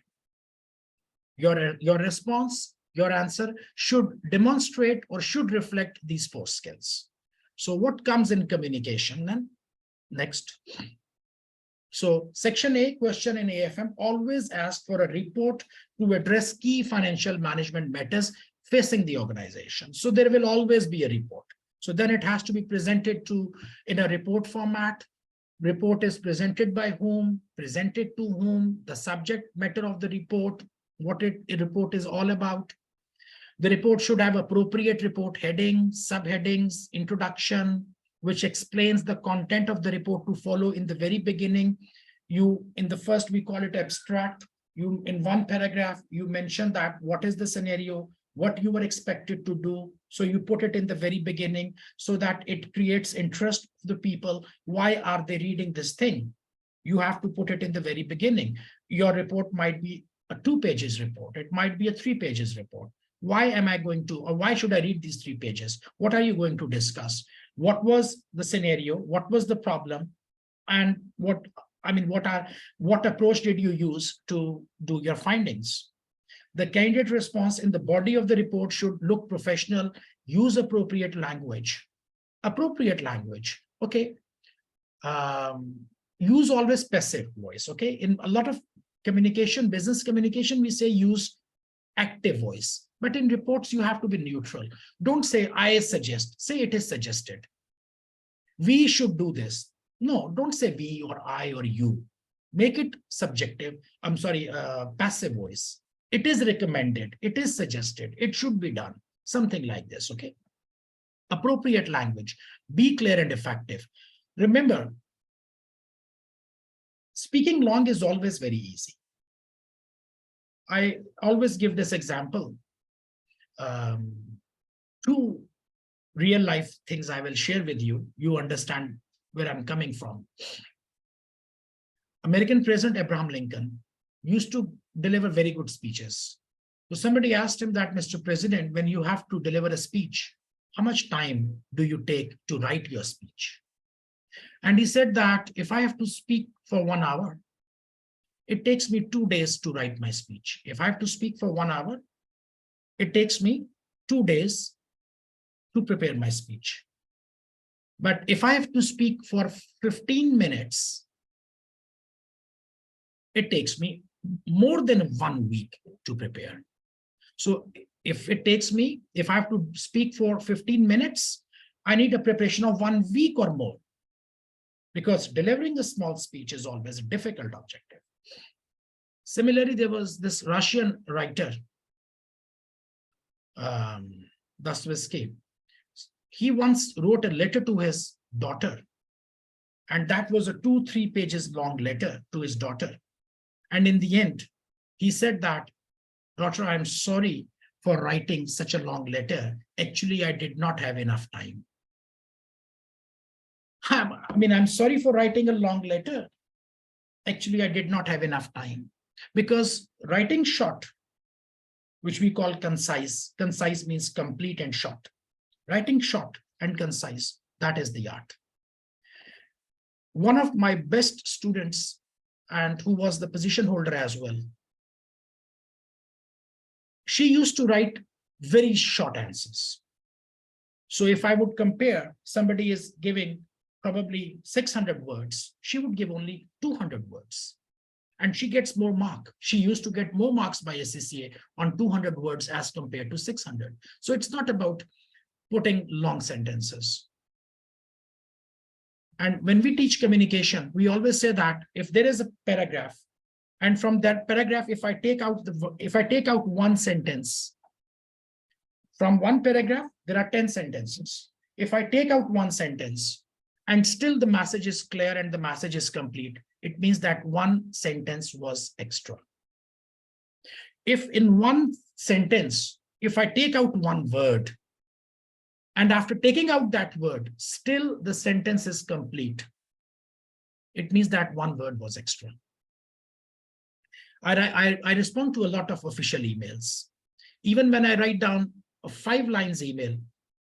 Your response, your answer should demonstrate or should reflect these 4 skills. So what comes in communication then? Next. So section A, question in AFM, always ask for a report to address key financial management matters facing the organization. So there will always be a report. So then it has to be presented in a report format. Report is presented by whom, presented to whom, the subject matter of the report, what a report is all about. The report should have appropriate report heading, subheadings, introduction, which explains the content of the report to follow in the very beginning. In the first, we call it abstract. In 1 paragraph, you mention that what is the scenario, what you were expected to do. So you put it in the very beginning so that it creates interest of the people. Why are they reading this thing? You have to put it in the very beginning. Your report might be a 2 pages report. It might be a 3 pages report. Why should I read these 3 pages? What are you going to discuss? What was the scenario? What was the problem? And what approach did you use to do your findings? The candidate response in the body of the report should look professional, use appropriate language. Appropriate language, okay? Use always passive voice, okay? In a lot of communication, business communication, we say use active voice. But in reports, you have to be neutral. Don't say, I suggest. Say it is suggested. We should do this. No, don't say we or I or you. Make it subjective. I'm sorry, passive voice. It is recommended. It is suggested. It should be done. Something like this, okay? Appropriate language. Be clear and effective. Remember, speaking long is always very easy. I always give this example. Two real life things I will share with you. You understand where I'm coming from. American President Abraham Lincoln used to deliver very good speeches. So somebody asked him that, Mr. President, when you have to deliver a speech, how much time do you take to write your speech? And he said that if I have to speak for 1 hour, it takes me 2 days to write my speech. If I have to speak for 1 hour, it takes me 2 days to prepare my speech. But if I have to speak for 15 minutes, it takes me more than 1 week to prepare. So if I have to speak for 15 minutes, I need a preparation of 1 week or more, because delivering a small speech is always a difficult objective. Similarly, there was this Russian writer, Dostoevsky. He once wrote a letter to his daughter, and that was a 2-3 pages long letter to his daughter. And in the end, he said that, daughter, I'm sorry for writing such a long letter. Actually, I did not have enough time. I'm sorry for writing a long letter. Actually, I did not have enough time. Because writing short, which we call concise means complete and short. Writing short and concise, that is the art. One of my best students, and who was the position holder as well, she used to write very short answers. So if I would compare, somebody is giving probably 600 words, she would give only 200 words. And she gets more mark. She used to get more marks by ACCA on 200 words as compared to 600. So it's not about putting long sentences. And when we teach communication, we always say that if there is a paragraph, and from that paragraph, if I take out one sentence, from one paragraph, there are 10 sentences. If I take out one sentence and still the message is clear and the message is complete, it means that one sentence was extra. If in one sentence, if I take out one word, and after taking out that word, still the sentence is complete, it means that one word was extra. I respond to a lot of official emails. Even when I write down a 5 lines email,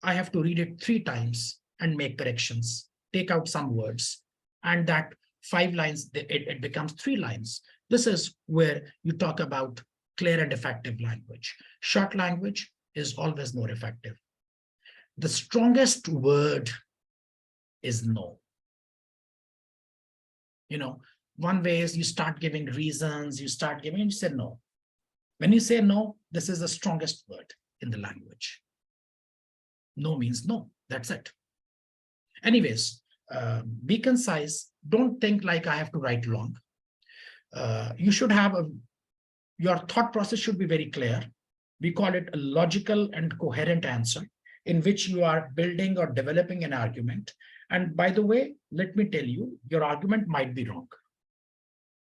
I have to read it 3 times and make corrections, take out some words, and that 5 lines, it becomes 3 lines. This is where you talk about clear and effective language. Short language is always more effective. The strongest word is no. One way is you start giving reasons, you say no. When you say no, this is the strongest word in the language. No means no, that's it. Anyways, be concise. Don't think like I have to write long. You should have your thought process should be very clear. We call it a logical and coherent answer in which you are building or developing an argument. And by the way, let me tell you, your argument might be wrong,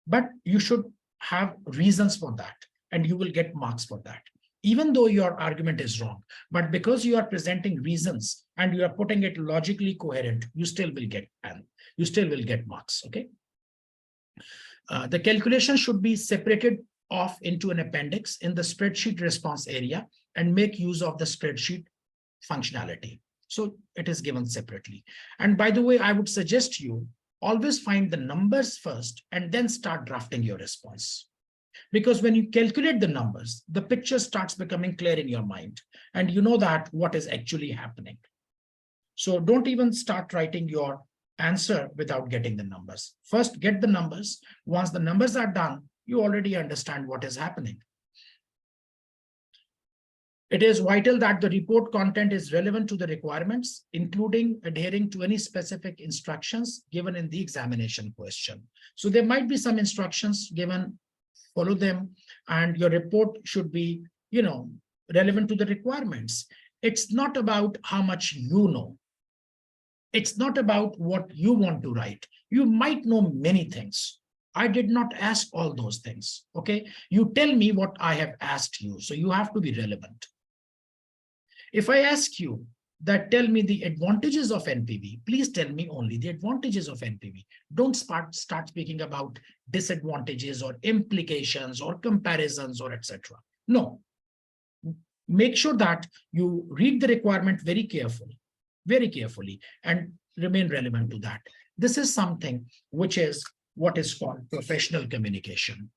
but you should have reasons for that, and you will get marks for that. Even though your argument is wrong, but because you are presenting reasons and you are putting it logically coherent, you still will get marks, okay? The calculation should be separated off into an appendix in the spreadsheet response area and make use of the spreadsheet functionality. So it is given separately. And by the way, I would suggest you always find the numbers first and then start drafting your response. Because when you calculate the numbers, the picture starts becoming clear in your mind, and you know that what is actually happening. So don't even start writing your answer without getting the numbers. First, get the numbers. Once the numbers are done, you already understand what is happening. It is vital that the report content is relevant to the requirements, including adhering to any specific instructions given in the examination question. So there might be some instructions given, follow them, and your report should be, relevant to the requirements. It's not about how much you know. It's not about what you want to write. You might know many things. I did not ask all those things. Okay. You tell me what I have asked you. So you have to be relevant. If I ask you that tell me the advantages of NPV, please tell me only the advantages of NPV. Don't start speaking about disadvantages or implications or comparisons or etc. No. Make sure that you read the requirement very carefully, and remain relevant to that. This is something which is what is called professional communication.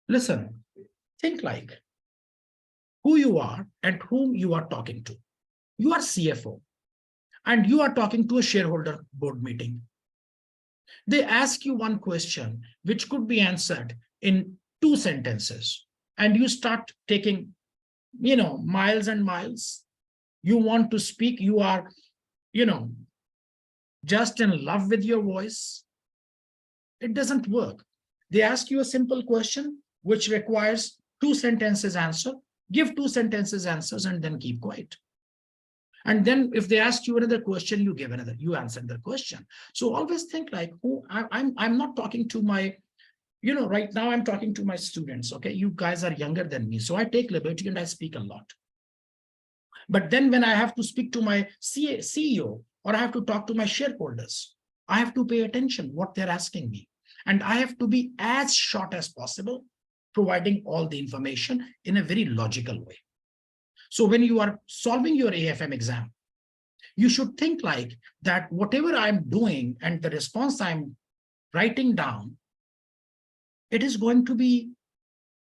Listen, think like who you are and whom you are talking to. You are CFO and you are talking to a shareholder board meeting. They ask you one question which could be answered in 2 sentences, and you start taking, miles and miles. You want to speak, you are, just in love with your voice. It doesn't work. They ask you a simple question which requires 2 sentences answer. Give 2 sentences answers and then keep quiet. And then if they ask you another question, you give another, you answer the question. So always think like, I'm not talking to my, right now I'm talking to my students. Okay, you guys are younger than me, so I take liberty and I speak a lot. But then when I have to speak to my CEO or I have to talk to my shareholders, I have to pay attention what they're asking me. And I have to be as short as possible, providing all the information in a very logical way. So when you are solving your AFM exam, you should think like that whatever I'm doing and the response I'm writing down, it is going to be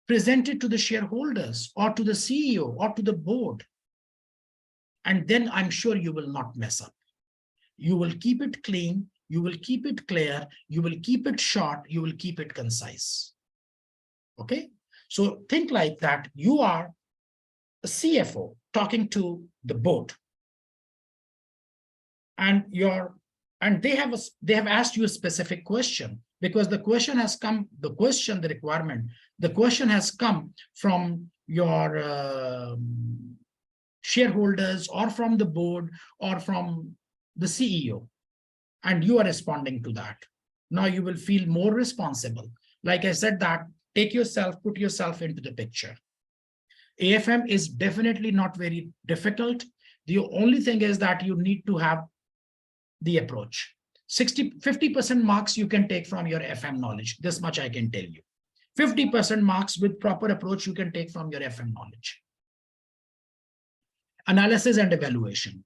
presented to the shareholders or to the CEO or to the board. And then I'm sure you will not mess up. You will keep it clean, you will keep it clear, you will keep it short, you will keep it concise. Okay, so think like that you are a CFO talking to the board, and they have asked you a specific question because the question has come, the question has come from your shareholders or from the board or from the CEO, and you are responding to that. Now you will feel more responsible. Like I said, that put yourself into the picture. AFM is definitely not very difficult. The only thing is that you need to have the approach. 50% marks you can take from your FM knowledge. This much I can tell you. 50% marks with proper approach you can take from your FM knowledge. Analysis and evaluation.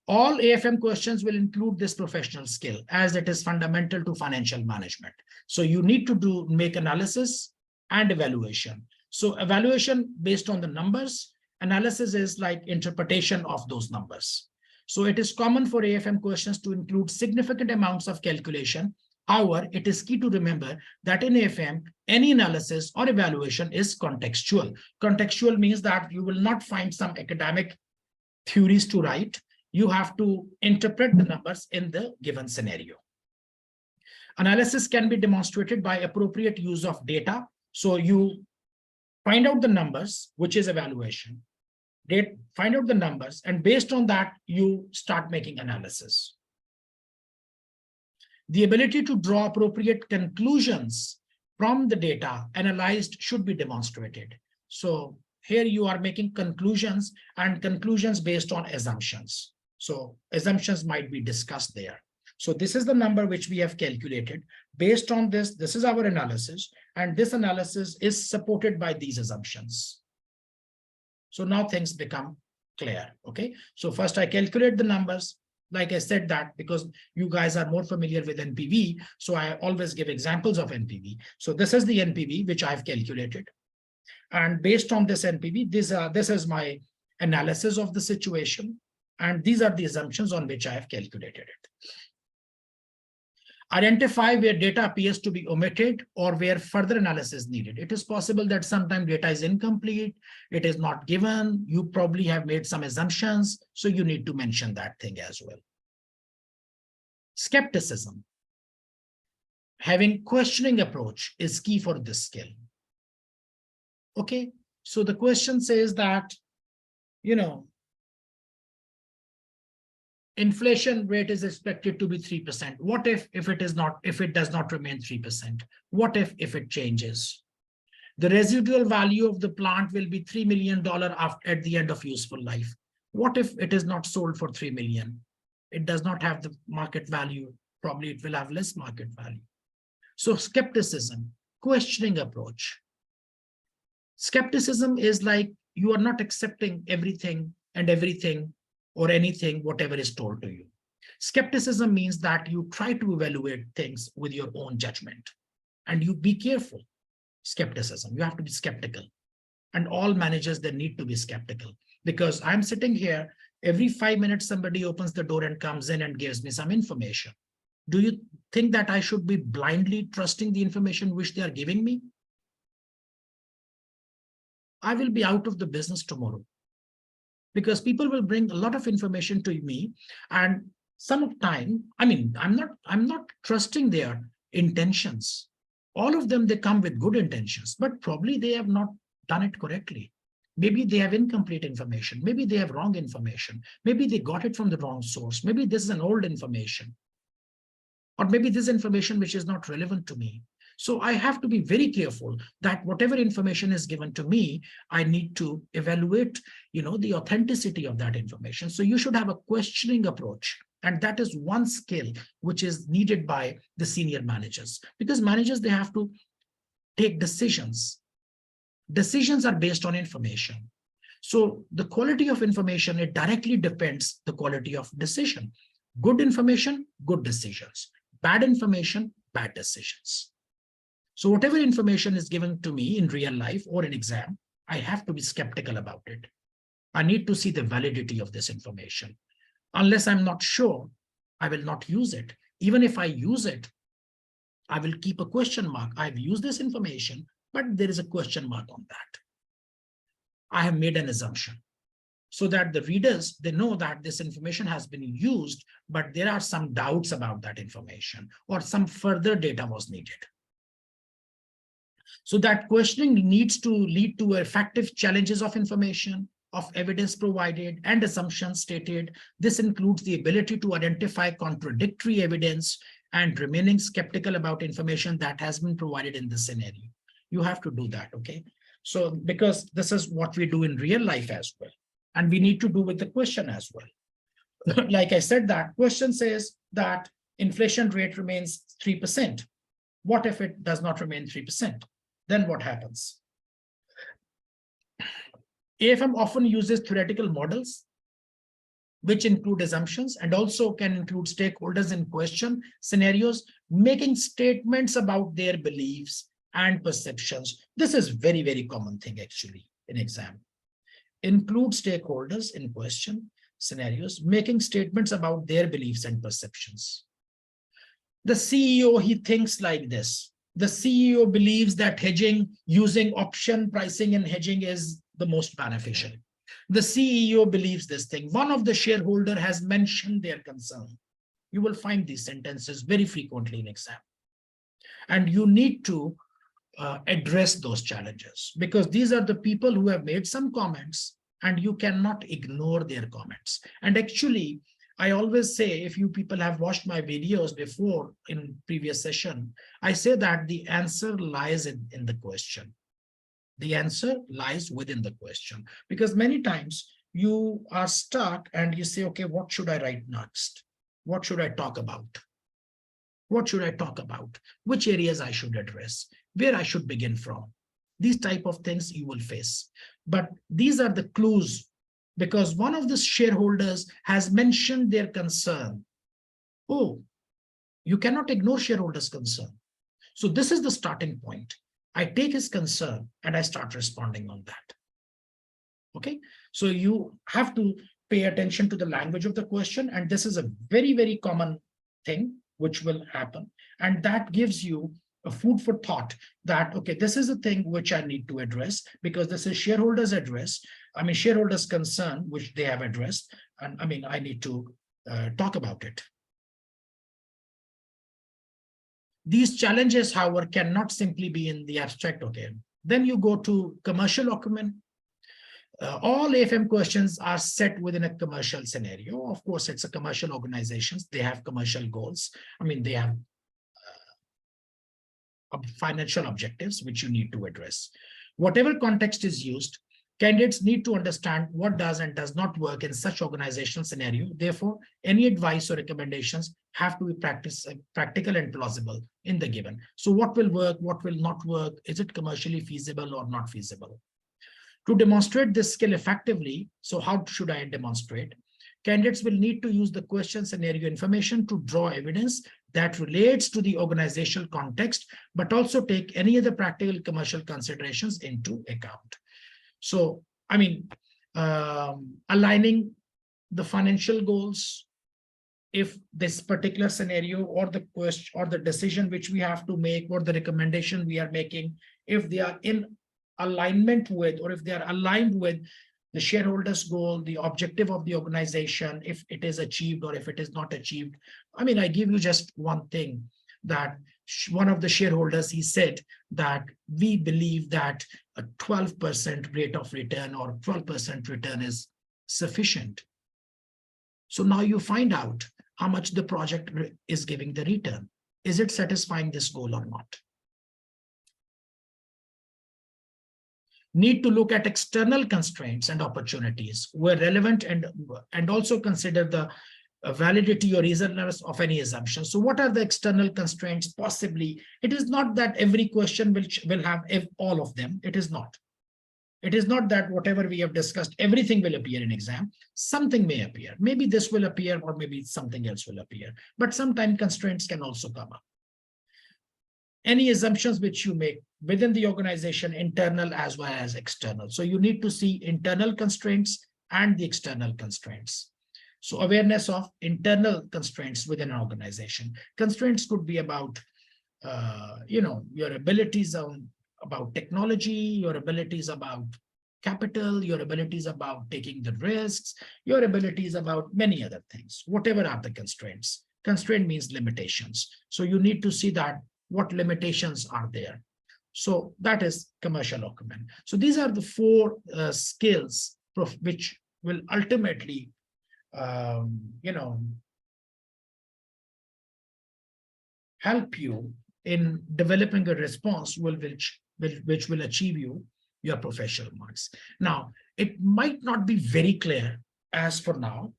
All AFM questions will include this professional skill as it is fundamental to financial management. So you need to make analysis and evaluation. So evaluation based on the numbers, analysis is like interpretation of those numbers. So it is common for AFM questions to include significant amounts of calculation. However, it is key to remember that in AFM, any analysis or evaluation is contextual. Contextual means that you will not find some academic theories to write. You have to interpret the numbers in the given scenario. Analysis can be demonstrated by appropriate use of data. So you find out the numbers, which is evaluation. Find out the numbers, and based on that, you start making analysis. The ability to draw appropriate conclusions from the data analyzed should be demonstrated. So here you are making conclusions, and conclusions based on assumptions. So assumptions might be discussed there. So this is the number which we have calculated. Based on this, this is our analysis, and this analysis is supported by these assumptions. So now things become clear. Okay, so first I calculate the numbers. Like I said that because you guys are more familiar with NPV, so I always give examples of NPV. So this is the NPV which I've calculated. And based on this NPV, this is my analysis of the situation. And these are the assumptions on which I have calculated it. Identify where data appears to be omitted or where further analysis is needed. It is possible that sometimes data is incomplete, it is not given, you probably have made some assumptions, so you need to mention that thing as well. Skepticism. Having questioning approach is key for this skill. Okay, so the question says that, inflation rate is expected to be 3%. What if it is not, if it does not remain 3%? What if it changes? The residual value of the plant will be $3 million at the end of useful life. What if it is not sold for 3 million? It does not have the market value. Probably it will have less market value. So skepticism, questioning approach. Skepticism is like you are not accepting everything or anything, whatever is told to you. Skepticism means that you try to evaluate things with your own judgment and you be careful. Skepticism, you have to be skeptical. And all managers, they need to be skeptical, because I'm sitting here, every 5 minutes, somebody opens the door and comes in and gives me some information. Do you think that I should be blindly trusting the information which they are giving me? I will be out of the business tomorrow, because people will bring a lot of information to me, and some of time, I'm not trusting their intentions. All of them, they come with good intentions, but probably they have not done it correctly. Maybe they have incomplete information. Maybe they have wrong information. Maybe they got it from the wrong source. Maybe this is an old information. Or maybe this information which is not relevant to me. So I have to be very careful that whatever information is given to me, I need to evaluate, the authenticity of that information. So you should have a questioning approach. And that is one skill which is needed by the senior managers, because managers, they have to take decisions. Decisions are based on information. So the quality of information, it directly depends the quality of decision. Good information, good decisions. Bad information, bad decisions. So whatever information is given to me in real life or in exam, I have to be skeptical about it. I need to see the validity of this information. Unless I'm not sure, I will not use it. Even if I use it, I will keep a question mark. I've used this information, but there is a question mark on that. I have made an assumption, so that the readers, they know that this information has been used, but there are some doubts about that information, or some further data was needed. So that questioning needs to lead to effective challenges of information, of evidence provided, and assumptions stated. This includes the ability to identify contradictory evidence and remaining skeptical about information that has been provided in the scenario. You have to do that, okay? So because this is what we do in real life as well. And we need to do with the question as well. Like I said, that question says that inflation rate remains 3%. What if it does not remain 3%? Then what happens? AFM often uses theoretical models, which include assumptions and also can include stakeholders in question scenarios, making statements about their beliefs and perceptions. This is very, very common thing actually in exam. Include stakeholders in question scenarios, making statements about their beliefs and perceptions. The CEO, he thinks like this. The CEO believes that hedging, using option pricing and hedging is the most beneficial. The CEO believes this thing. One of the shareholder has mentioned their concern. You will find these sentences very frequently in exam. And you need to address those challenges, because these are the people who have made some comments and you cannot ignore their comments. And actually, I always say, if you people have watched my videos before in previous session, I say that the answer lies in the question. The answer lies within the question, because many times you are stuck and you say, okay, what should I write next? What should I talk about? What should I talk about? Which areas I should address? Where I should begin from? These type of things you will face. But these are the clues, because one of the shareholders has mentioned their concern. Oh, you cannot ignore shareholders' concern. So this is the starting point. I take his concern and I start responding on that. Okay, so you have to pay attention to the language of the question. And this is a very, very common thing which will happen. And that gives you a food for thought that, okay, this is a thing which I need to address because this is shareholders address. I mean, shareholders concern, which they have addressed. And I mean, I need to talk about it. These challenges, however, cannot simply be in the abstract. Okay, then you go to commercial acumen. All AFM questions are set within a commercial scenario. Of course, it's a commercial organizations. They have commercial goals. I mean, they have financial objectives, which you need to address. Whatever context is used, candidates need to understand what does and does not work in such organizational scenario. Therefore, any advice or recommendations have to be practical and plausible in the given. So what will work, what will not work? Is it commercially feasible or not feasible? To demonstrate this skill effectively, so how should I demonstrate? Candidates will need to use the question scenario information to draw evidence that relates to the organizational context, but also take any other practical commercial considerations into account. So, I mean, aligning the financial goals, if this particular scenario or the question or the decision which we have to make or the recommendation we are making, if they are in alignment with, or if they are aligned with the shareholders' goal, the objective of the organization, if it is achieved or if it is not achieved. I mean, I give you just one thing, that one of the shareholders, he said that we believe that a 12% rate of return or 12% return is sufficient. So now you find out how much the project is giving the return. Is it satisfying this goal or not? Need to look at external constraints and opportunities where relevant, and also consider the validity or reasonableness of any assumption. So what are the external constraints? Possibly, it is not that every question will have all of them. It is not. It is not that whatever we have discussed, everything will appear in exam. Something may appear. Maybe this will appear or maybe something else will appear. But sometimes constraints can also come up. Any assumptions which you make within the organization, internal as well as external. So you need to see internal constraints and the external constraints. So awareness of internal constraints within an organization. Constraints could be about, your abilities about technology, your abilities about capital, your abilities about taking the risks, your abilities about many other things. Whatever are the constraints. Constraint means limitations. So you need to see that what limitations are there. So that is commercial acumen. So these are the four skills which will ultimately, help you in developing a response which will achieve your professional marks. Now, it might not be very clear as for now.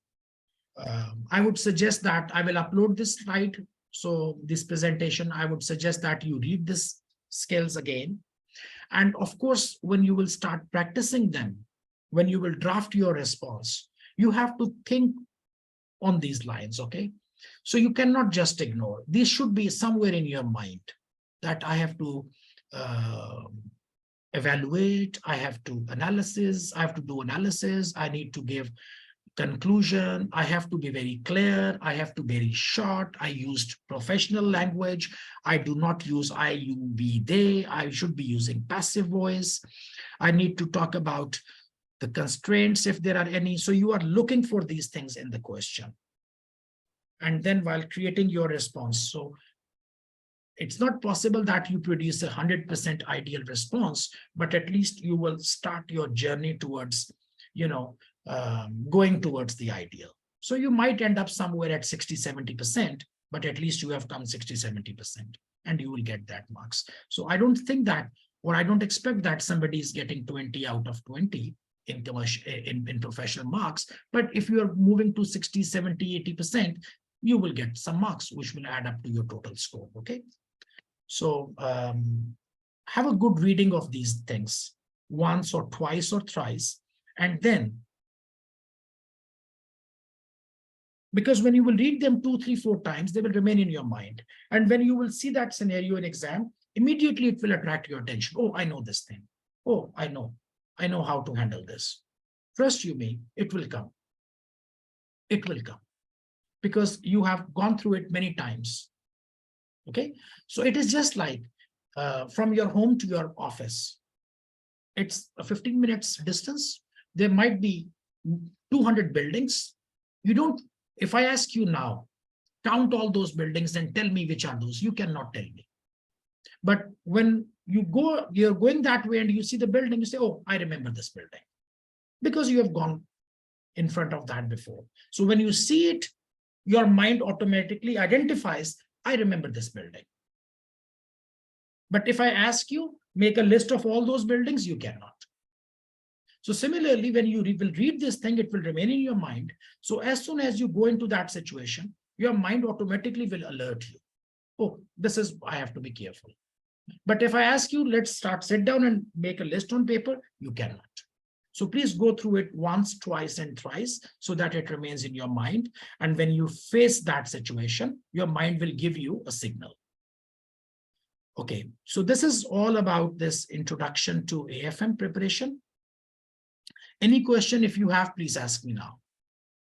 I would suggest that I will upload this slide. So this presentation, I would suggest that you read this skills again. And of course, when you will start practicing them, when you will draft your response, you have to think on these lines, okay? So you cannot just ignore. These should be somewhere in your mind that I have to evaluate, I have to analysis, I have to do analysis, I need to give conclusion, I have to be very clear, I have to be very short, I used professional language, I do not use I, you, we, they, I should be using passive voice, I need to talk about the constraints if there are any. So you are looking for these things in the question. And then while creating your response, so it's not possible that you produce 100% ideal response, but at least you will start your journey towards, going towards the ideal. So you might end up somewhere at 60-70%, but at least you have come 60-70% and you will get that marks. So I don't think that, or I don't expect that somebody is getting 20 out of 20 in commercial, in professional marks. But if you are moving to 60, 70, 80%, you will get some marks, which will add up to your total score. Okay. So have a good reading of these things once or twice or thrice, and then, because when you will read them 2, 3, 4 times, they will remain in your mind. And when you will see that scenario in exam, immediately it will attract your attention. Oh, I know this thing. Oh, I know how to handle this. Trust you me, it will come. It will come because you have gone through it many times. Okay, so it is just like from your home to your office. It's a 15 minutes distance. There might be 200 buildings. You don't, if I ask you now, count all those buildings and tell me which are those, you cannot tell me. But when you go, you're going that way and you see the building, you say, oh, I remember this building, because you have gone in front of that before. So when you see it, your mind automatically identifies, I remember this building. But if I ask you, make a list of all those buildings, you cannot. So similarly, when you will read this thing, it will remain in your mind. So as soon as you go into that situation, your mind automatically will alert you. Oh, this is, I have to be careful. But if I ask you, let's sit down and make a list on paper, you cannot. So please go through it once, twice, and thrice so that it remains in your mind. And when you face that situation, your mind will give you a signal. Okay, so this is all about this introduction to AFM preparation. Any question if you have, please ask me now.